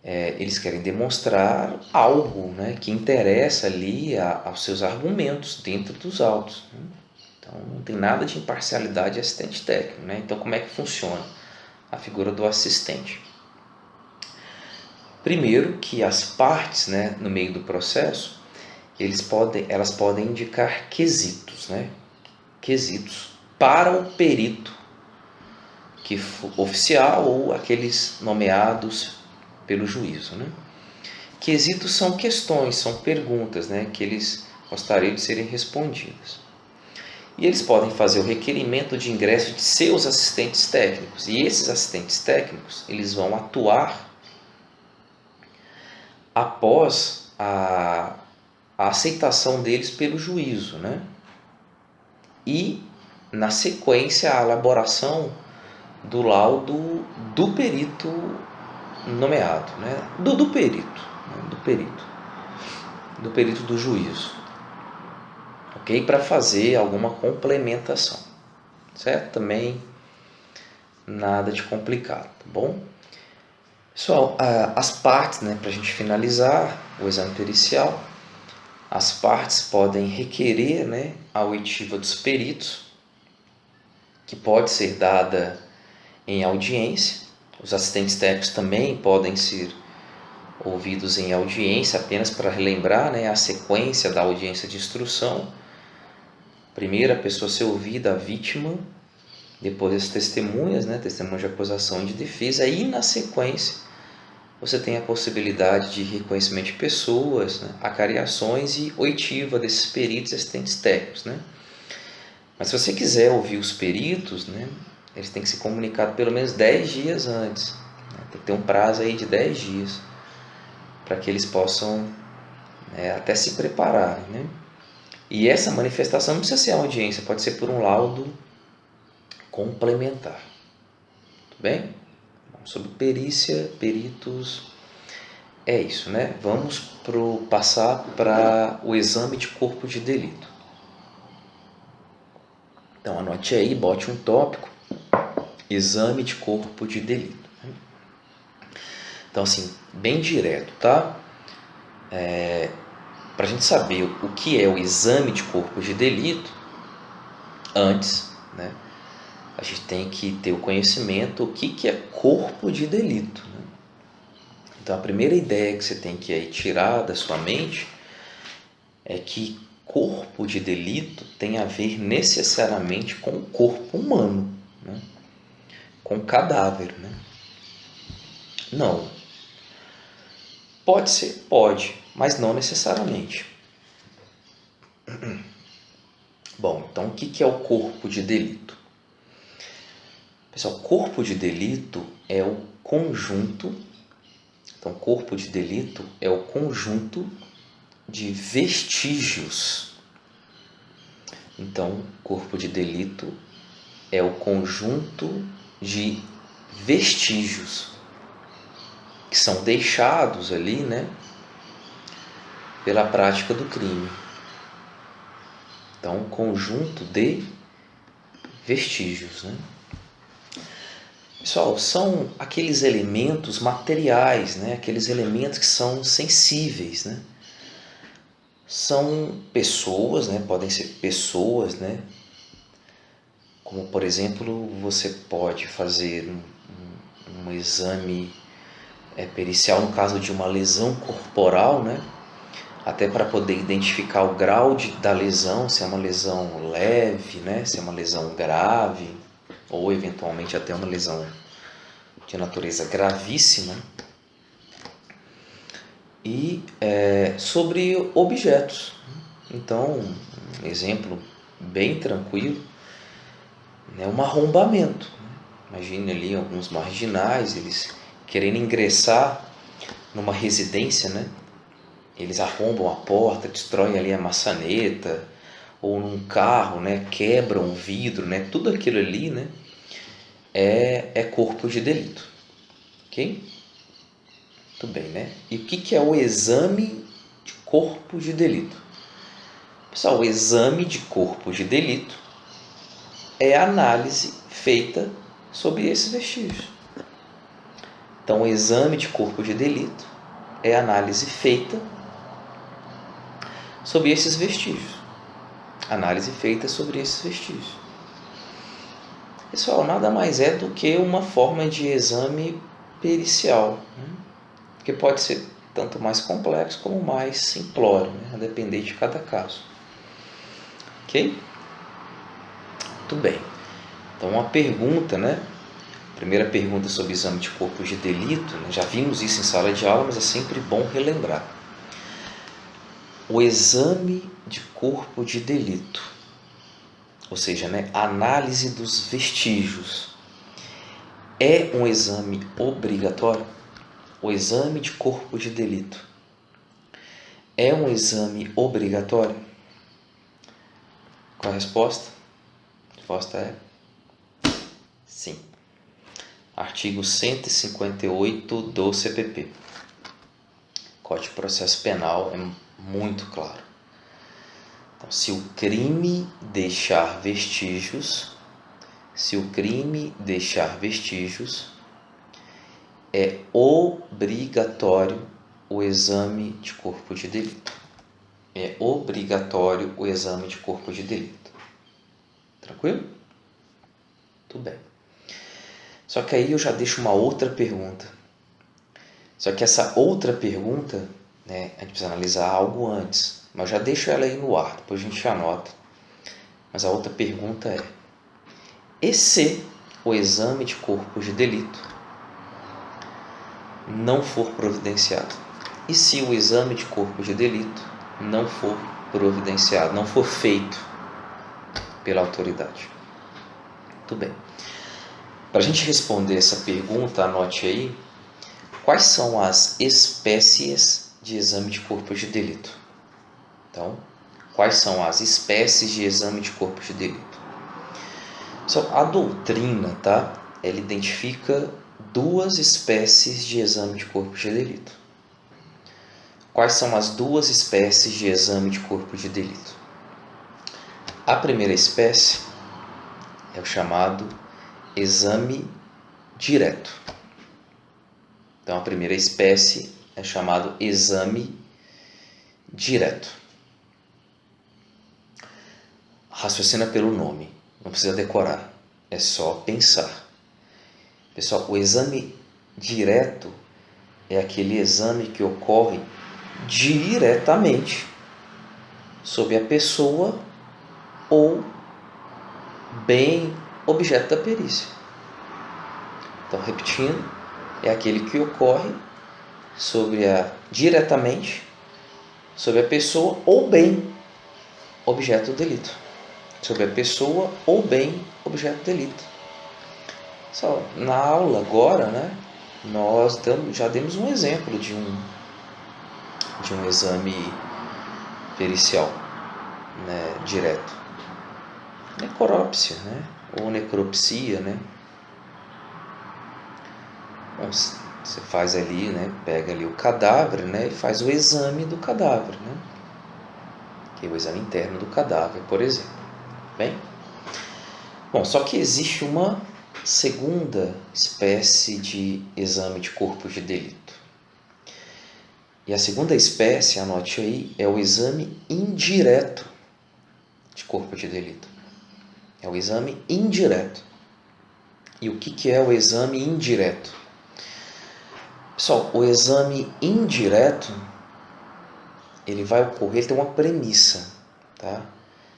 eles querem demonstrar algo, né, que interessa ali aos seus argumentos dentro dos autos, né? Então não tem nada de imparcialidade assistente técnico, né? Então como é que funciona a figura do assistente? Primeiro que as partes, né, no meio do processo, elas podem indicar quesitos, né? Quesitos para o perito que oficial ou aqueles nomeados pelo juízo, né? Quesitos são questões, são perguntas, né, que eles gostariam de serem respondidas. E eles podem fazer o requerimento de ingresso de seus assistentes técnicos. E esses assistentes técnicos, eles vão atuar após a aceitação deles pelo juízo, né? E, na sequência, a elaboração do laudo do perito nomeado, né? Do perito do juízo, ok? Para fazer alguma complementação. certo? Também nada de complicado, tá bom? Pessoal, as partes, né, para a gente finalizar o exame pericial, as partes podem requerer, né, a oitiva dos peritos, que pode ser dada em audiência. Os assistentes técnicos também podem ser ouvidos em audiência, apenas para relembrar, né, a sequência da audiência de instrução. Primeiro a pessoa ser ouvida, a vítima, depois as testemunhas, né, testemunhas de acusação e de defesa, e na sequência você tem a possibilidade de reconhecimento de pessoas, né, acariações e oitiva desses peritos e assistentes técnicos, né. Mas se você quiser ouvir os peritos, né, eles têm que ser comunicados pelo menos 10 dias antes, né, tem que ter um prazo aí de 10 dias para que eles possam, né, até se prepararem, né. E essa manifestação não precisa ser audiência, pode ser por um laudo complementar. Tudo bem? Sobre perícia, peritos, é isso, né? Vamos passar para o exame de corpo de delito. Então anote aí, bote um tópico, exame de corpo de delito. Então assim, bem direto, tá? Para a gente saber o que é o exame de corpo de delito, antes, né, a gente tem que ter o conhecimento o que é corpo de delito, né? Então a primeira ideia que você tem que aí tirar da sua mente é que corpo de delito tem a ver necessariamente com o corpo humano, né? Com cadáver, né? Não. Pode ser? Pode, mas não necessariamente. Bom, então o que é o corpo de delito? Pessoal, corpo de delito é o conjunto. Então, corpo de delito é o conjunto de vestígios. Então, corpo de delito é o conjunto de vestígios que são deixados ali, né, pela prática do crime. Então, um conjunto de vestígios, né? Pessoal, são aqueles elementos materiais, né? Aqueles elementos que são sensíveis, né? São pessoas, né? Podem ser pessoas, né? Como, por exemplo, você pode fazer um exame pericial no caso de uma lesão corporal, né? Até para poder identificar o grau da lesão, se é uma lesão leve, né? Se é uma lesão grave, ou eventualmente até uma lesão de natureza gravíssima. E sobre objetos. Então, um exemplo bem tranquilo, né? Um arrombamento. Imagine ali alguns marginais, eles querendo ingressar numa residência, né? Eles arrombam a porta, destroem ali a maçaneta, ou num carro, né? Quebram o vidro, né? Tudo aquilo ali, né? É corpo de delito, ok? Muito bem, né? E o que é o exame de corpo de delito? Pessoal, o exame de corpo de delito é a análise feita sobre esses vestígios. Então, o exame de corpo de delito é a análise feita sobre esses vestígios. Análise feita sobre esses vestígios. Pessoal, nada mais é do que uma forma de exame pericial, né? Que pode ser tanto mais complexo como mais simplório, né? A depender de cada caso. Ok? Muito bem. Então, uma pergunta, né? Primeira pergunta sobre exame de corpo de delito, né? Já vimos isso em sala de aula, mas é sempre bom relembrar. O exame de corpo de delito, ou seja, né, análise dos vestígios, é um exame obrigatório? O exame de corpo de delito é um exame obrigatório? Qual a resposta? A resposta é sim. Artigo 158 do CPP. Código de Processo Penal é muito claro. Então, se o crime deixar vestígios, Se o crime deixar vestígios, é obrigatório o exame de corpo de delito. É obrigatório o exame de corpo de delito. Tranquilo? Tudo bem. Só que aí eu já deixo uma outra pergunta. Só que essa outra pergunta, né, a gente precisa analisar algo antes. Mas já deixo ela aí no ar, depois a gente anota. Mas a outra pergunta é: e se o exame de corpo de delito não for providenciado? E se o exame de corpo de delito não for providenciado, não for feito pela autoridade? Tudo bem. Para a gente responder essa pergunta, anote aí quais são as espécies de exame de corpo de delito. Então, quais são as espécies de exame de corpo de delito? A doutrina, tá? Ela identifica duas espécies de exame de corpo de delito. Quais são as duas espécies de exame de corpo de delito? A primeira espécie é o chamado exame direto. Então, a primeira espécie é chamado exame direto. Raciocina pelo nome, não precisa decorar, é só pensar. Pessoal, o exame direto é aquele exame que ocorre diretamente sobre a pessoa ou bem objeto da perícia. Então, repetindo, é aquele que ocorre diretamente sobre a pessoa ou bem objeto do delito. Sobre a pessoa ou bem objeto do delito. Na aula agora, né, nós já demos um exemplo de um exame pericial, né, direto. Necrópsia, né, ou necropsia, né. Bom, você faz ali, né, pega ali o cadáver, né, e faz o exame do cadáver, né, que é o exame interno do cadáver, por exemplo. Bem? Bom, só que existe uma segunda espécie de exame de corpo de delito. E a segunda espécie, anote aí, é o exame indireto de corpo de delito. É o exame indireto. E o que é o exame indireto? Pessoal, o exame indireto, ele vai ocorrer, ele tem uma premissa, tá?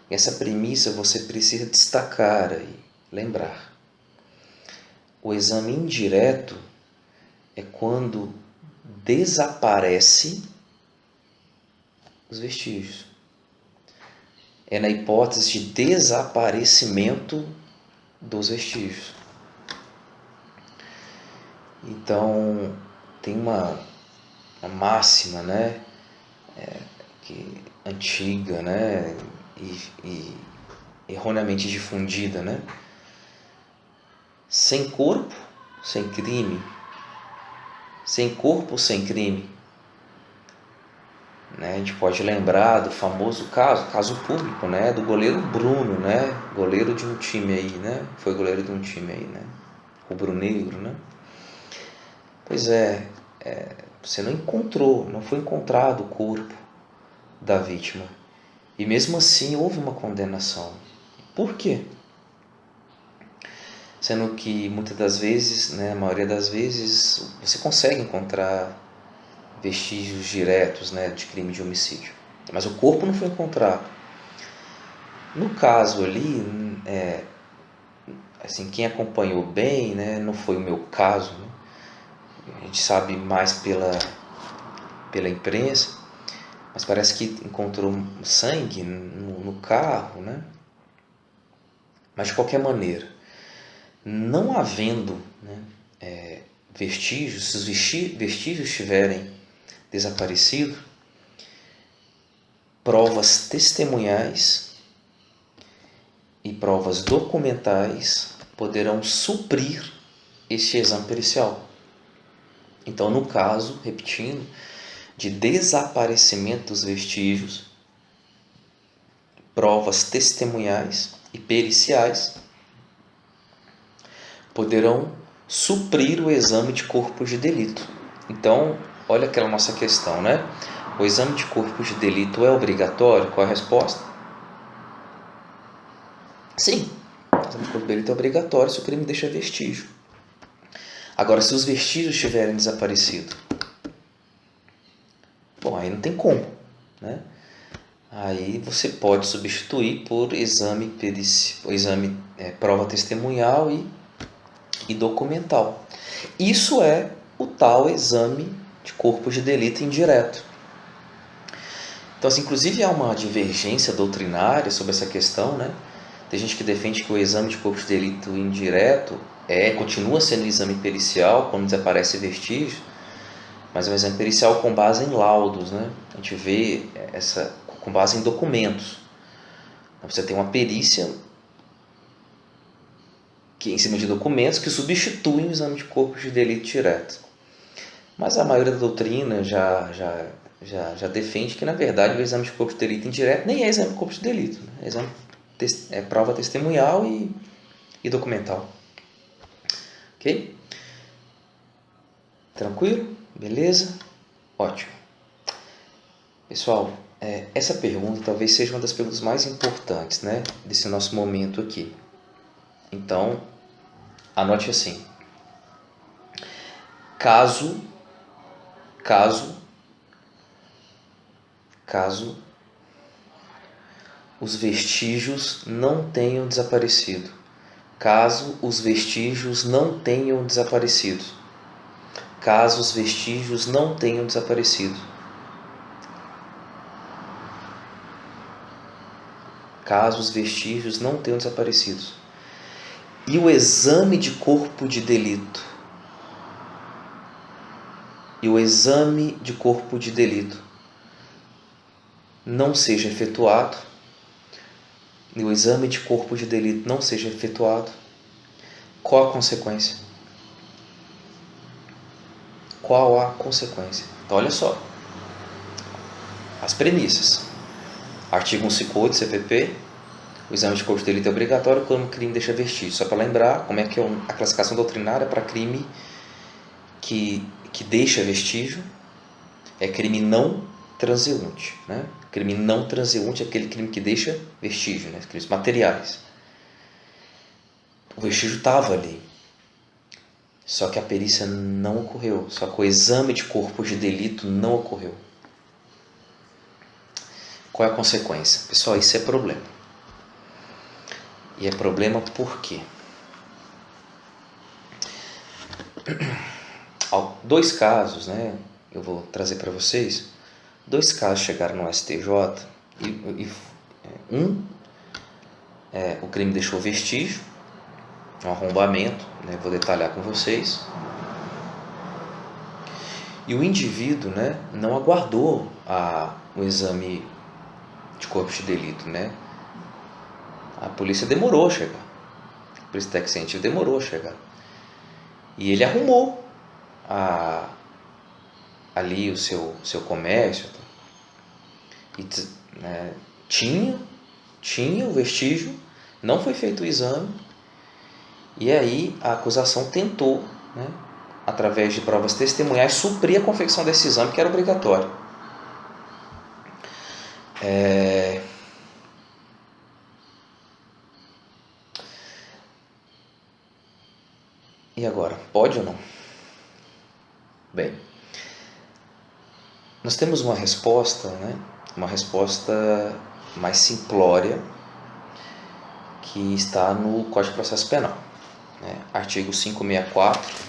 E essa premissa você precisa destacar aí, lembrar. O exame indireto é quando desaparece os vestígios. É na hipótese de desaparecimento dos vestígios. Então, tem uma máxima, né, antiga, né, e erroneamente difundida, né? Sem corpo, sem crime. Sem corpo, sem crime. Né? A gente pode lembrar do famoso caso público, né, do goleiro Bruno, né, goleiro de um time aí, né, foi goleiro de um time aí, né, rubro-negro, né. Pois você não foi encontrado o corpo da vítima e mesmo assim houve uma condenação. Por quê? Sendo que muitas das vezes, né, a maioria das vezes, você consegue encontrar vestígios diretos, né, de crime de homicídio, mas o corpo não foi encontrado. No caso ali, assim, quem acompanhou bem, né, não foi o meu caso, né, a gente sabe mais pela imprensa, mas parece que encontrou sangue no carro, né? Mas de qualquer maneira, não havendo, né, vestígios, se os vestígios tiverem desaparecido, provas testemunhais e provas documentais poderão suprir este exame pericial. Então, no caso, repetindo, de desaparecimento dos vestígios, provas testemunhais e periciais poderão suprir o exame de corpo de delito. Então, olha aquela nossa questão, né? O exame de corpo de delito é obrigatório? Qual é a resposta? Sim, o exame de corpo de delito é obrigatório se o crime deixa vestígio. Agora, se os vestígios tiverem desaparecido, bom, aí não tem como, né? Aí você pode substituir por exame prova testemunhal e documental. Isso é o tal exame de corpo de delito indireto. Então, assim, inclusive há uma divergência doutrinária sobre essa questão, né? Tem gente que defende que o exame de corpo de delito indireto continua sendo exame pericial quando desaparece vestígio, mas é um exame pericial com base em laudos, né? A gente vê com base em documentos. Então, você tem uma perícia em cima de documentos que substituem o exame de corpo de delito direto. Mas a maioria da doutrina já defende que, na verdade, o exame de corpo de delito indireto nem é exame de corpo de delito, né? É prova testemunhal e documental. Ok? Tranquilo? Beleza? Ótimo. Pessoal, essa pergunta talvez seja uma das perguntas mais importantes, né, desse nosso momento aqui. Então, anote assim. Caso os vestígios não tenham desaparecido. Caso os vestígios não tenham desaparecido. Caso os vestígios não tenham desaparecido. Caso os vestígios não tenham desaparecido. E o exame de corpo de delito. E o exame de corpo de delito não seja efetuado. E o exame de corpo de delito não seja efetuado. Qual a consequência? Qual a consequência? Então, olha só. As premissas. Artigo 158 do CPP. O exame de corpo de delito é obrigatório quando o crime deixa vestígio. Só para lembrar como é que é a classificação doutrinária para crime que deixa vestígio. É crime não transeunte, né? Crime não transeunte é aquele crime que deixa vestígio, né? Crimes materiais. O vestígio estava ali, só que a perícia não ocorreu, só que o exame de corpo de delito não ocorreu. Qual é a consequência? Pessoal, isso é problema. E é problema por quê? Dois casos, né? Eu vou trazer para vocês. Dois casos chegaram no STJ o crime deixou vestígio, um arrombamento, né? Vou detalhar com vocês. E o indivíduo, né, não aguardou o exame de corpo de delito, né? A polícia demorou a chegar. A polícia técnica científica demorou a chegar. E ele arrumou ali o seu comércio. E, né, tinha o vestígio, não foi feito o exame. E aí a acusação tentou, né, através de provas testemunhais, suprir a confecção desse exame, que era obrigatório. E agora, pode ou não? Bem, nós temos uma resposta, né? Uma resposta mais simplória, que está no Código de Processo Penal, né? Artigo 564,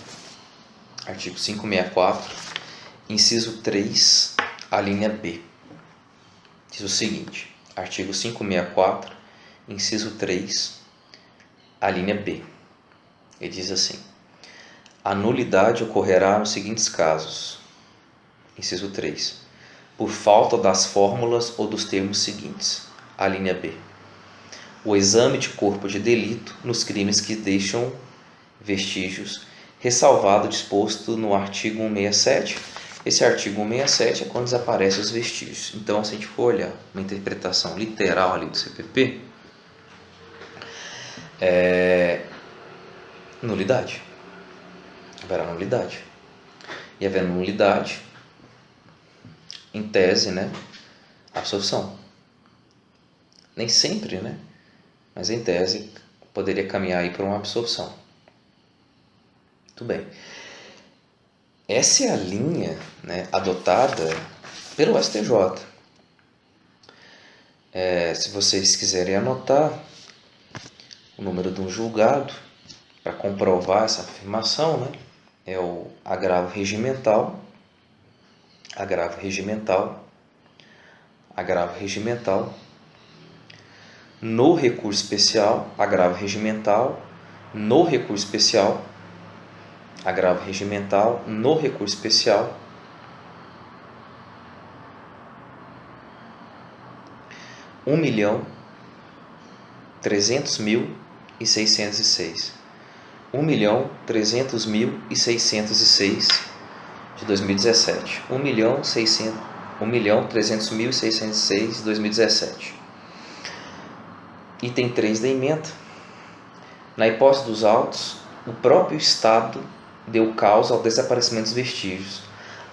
inciso 3, a linha B. Diz o seguinte, artigo 564, inciso 3, a linha B. Ele diz assim: a nulidade ocorrerá nos seguintes casos. Inciso 3. Por falta das fórmulas ou dos termos seguintes. A linha B. O exame de corpo de delito nos crimes que deixam vestígios, ressalvado o disposto no artigo 167. Esse artigo 167 é quando desaparecem os vestígios. Então, se a gente for olhar uma interpretação literal ali do CPP, nulidade. Haverá nulidade. E havendo nulidade, em tese, né, absorção. Nem sempre, né? Mas em tese poderia caminhar aí para uma absorção. Muito bem. Essa é a linha, né, adotada pelo STJ. Se vocês quiserem anotar o número de um julgado para comprovar essa afirmação, né, é o agravo regimental, agravo regimental, agravo regimental, no recurso especial, agravo regimental, no recurso especial, agravo regimental, no recurso especial, R$1.300.606. 1.300.606 de 2017. 1.300.606 de 2017. Item 3 da emenda. Na hipótese dos autos, o próprio Estado deu causa ao desaparecimento dos vestígios,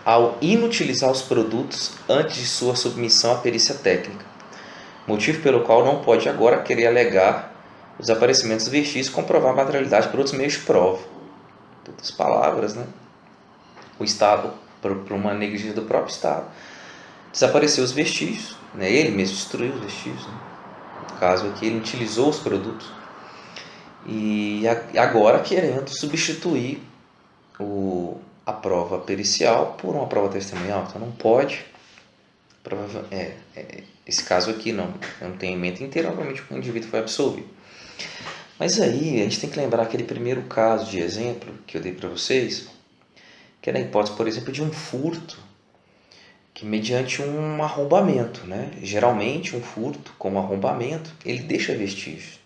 ao inutilizar os produtos antes de sua submissão à perícia técnica, motivo pelo qual não pode agora querer alegar os desaparecimentos dos vestígios e comprovar a materialidade por outros meios de prova. Em outras palavras, né? O Estado, por uma negligência do próprio Estado, desapareceu os vestígios, né? Ele mesmo destruiu os vestígios, né? No caso aqui, ele utilizou os produtos e agora querendo substituir a prova pericial por uma prova testemunhal. Então não pode. Esse caso aqui não tem emenda inteira, obviamente o indivíduo foi absolvido. Mas aí a gente tem que lembrar aquele primeiro caso de exemplo que eu dei para vocês, que é na hipótese, por exemplo, de um furto, que mediante um arrombamento, né? Geralmente um furto como arrombamento, ele deixa vestígios.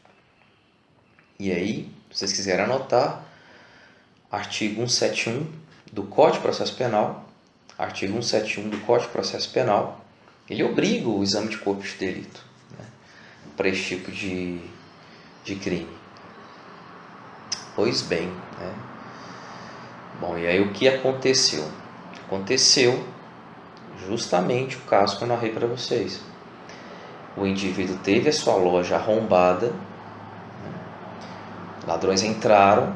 E aí, se vocês quiserem anotar, artigo 171 do Código de Processo Penal, artigo 171 do Código de Processo Penal, ele obriga o exame de corpo de delito, né, para esse tipo de crime. Pois bem, né? Bom, e aí o que aconteceu? Aconteceu justamente o caso que eu narrei para vocês. O indivíduo teve a sua loja arrombada, ladrões entraram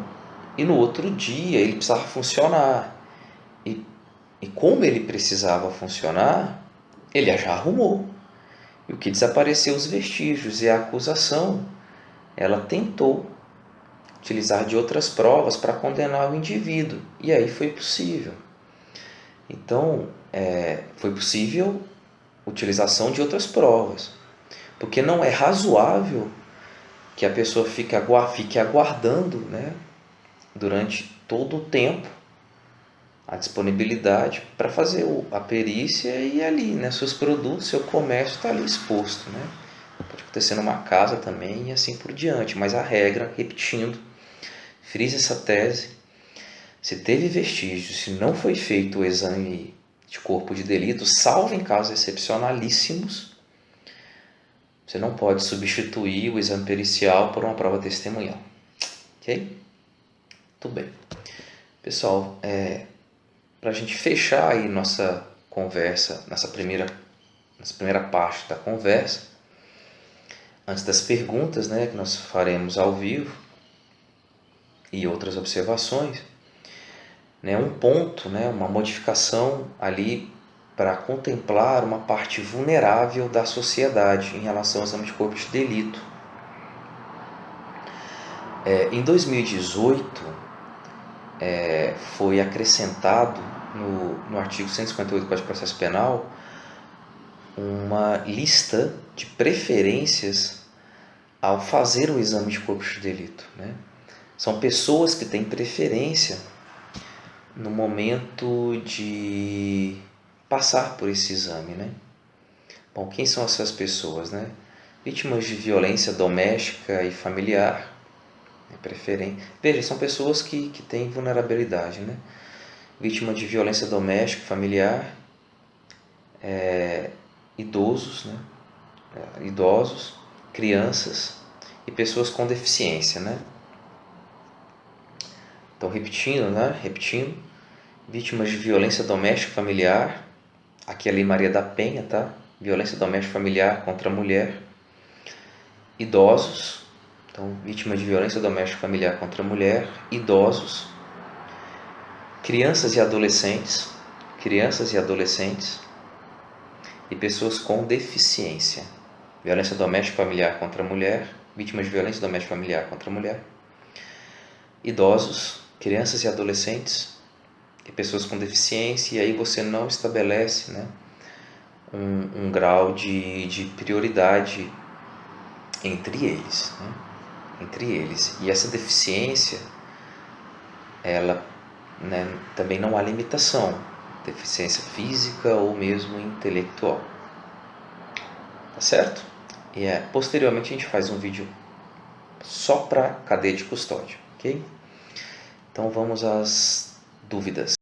e no outro dia ele precisava funcionar. E como ele precisava funcionar, ele já arrumou. E o que desapareceu os vestígios e a acusação, ela tentou utilizar de outras provas para condenar o indivíduo. E aí foi possível. Então, foi possível utilização de outras provas. Porque não é razoável que a pessoa fique aguardando, né, durante todo o tempo a disponibilidade para fazer a perícia e ali, né, seus produtos, seu comércio está ali exposto, né? Pode acontecer numa casa também e assim por diante, mas a regra, repetindo, frise essa tese, se teve vestígio, se não foi feito o exame de corpo de delito, salvo em casos excepcionalíssimos, você não pode substituir o exame pericial por uma prova testemunhal. Ok? Tudo bem. Pessoal, para a gente fechar aí nossa conversa, nessa primeira parte da conversa, antes das perguntas, né, que nós faremos ao vivo e outras observações, né, um ponto, né, uma modificação ali para contemplar uma parte vulnerável da sociedade em relação ao exame de corpo de delito. Em 2018, foi acrescentado no artigo 158 do Código de Processo Penal uma lista de preferências ao fazer o exame de corpo de delito, né? São pessoas que têm preferência no momento de passar por esse exame, né? Bom, quem são essas pessoas, né? Vítimas de violência doméstica e familiar, Veja, são pessoas que têm vulnerabilidade, né? Vítima de violência doméstica, familiar, idosos, né? Idosos, crianças e pessoas com deficiência, né? Então, repetindo, vítimas de violência doméstica familiar, aqui é a Lei Maria da Penha, tá? Violência doméstica familiar contra a mulher. Idosos, então, vítimas de violência doméstica familiar contra a mulher, idosos, crianças e adolescentes e pessoas com deficiência. Violência doméstica familiar contra a mulher, vítimas de violência doméstica familiar contra a mulher, idosos, crianças e adolescentes e pessoas com deficiência, e aí você não estabelece, né, um grau de prioridade entre eles, né? E essa deficiência, ela, né, também não há limitação, deficiência física ou mesmo intelectual, tá certo? E posteriormente a gente faz um vídeo só para cadeia de custódia, ok? Então vamos às dúvidas.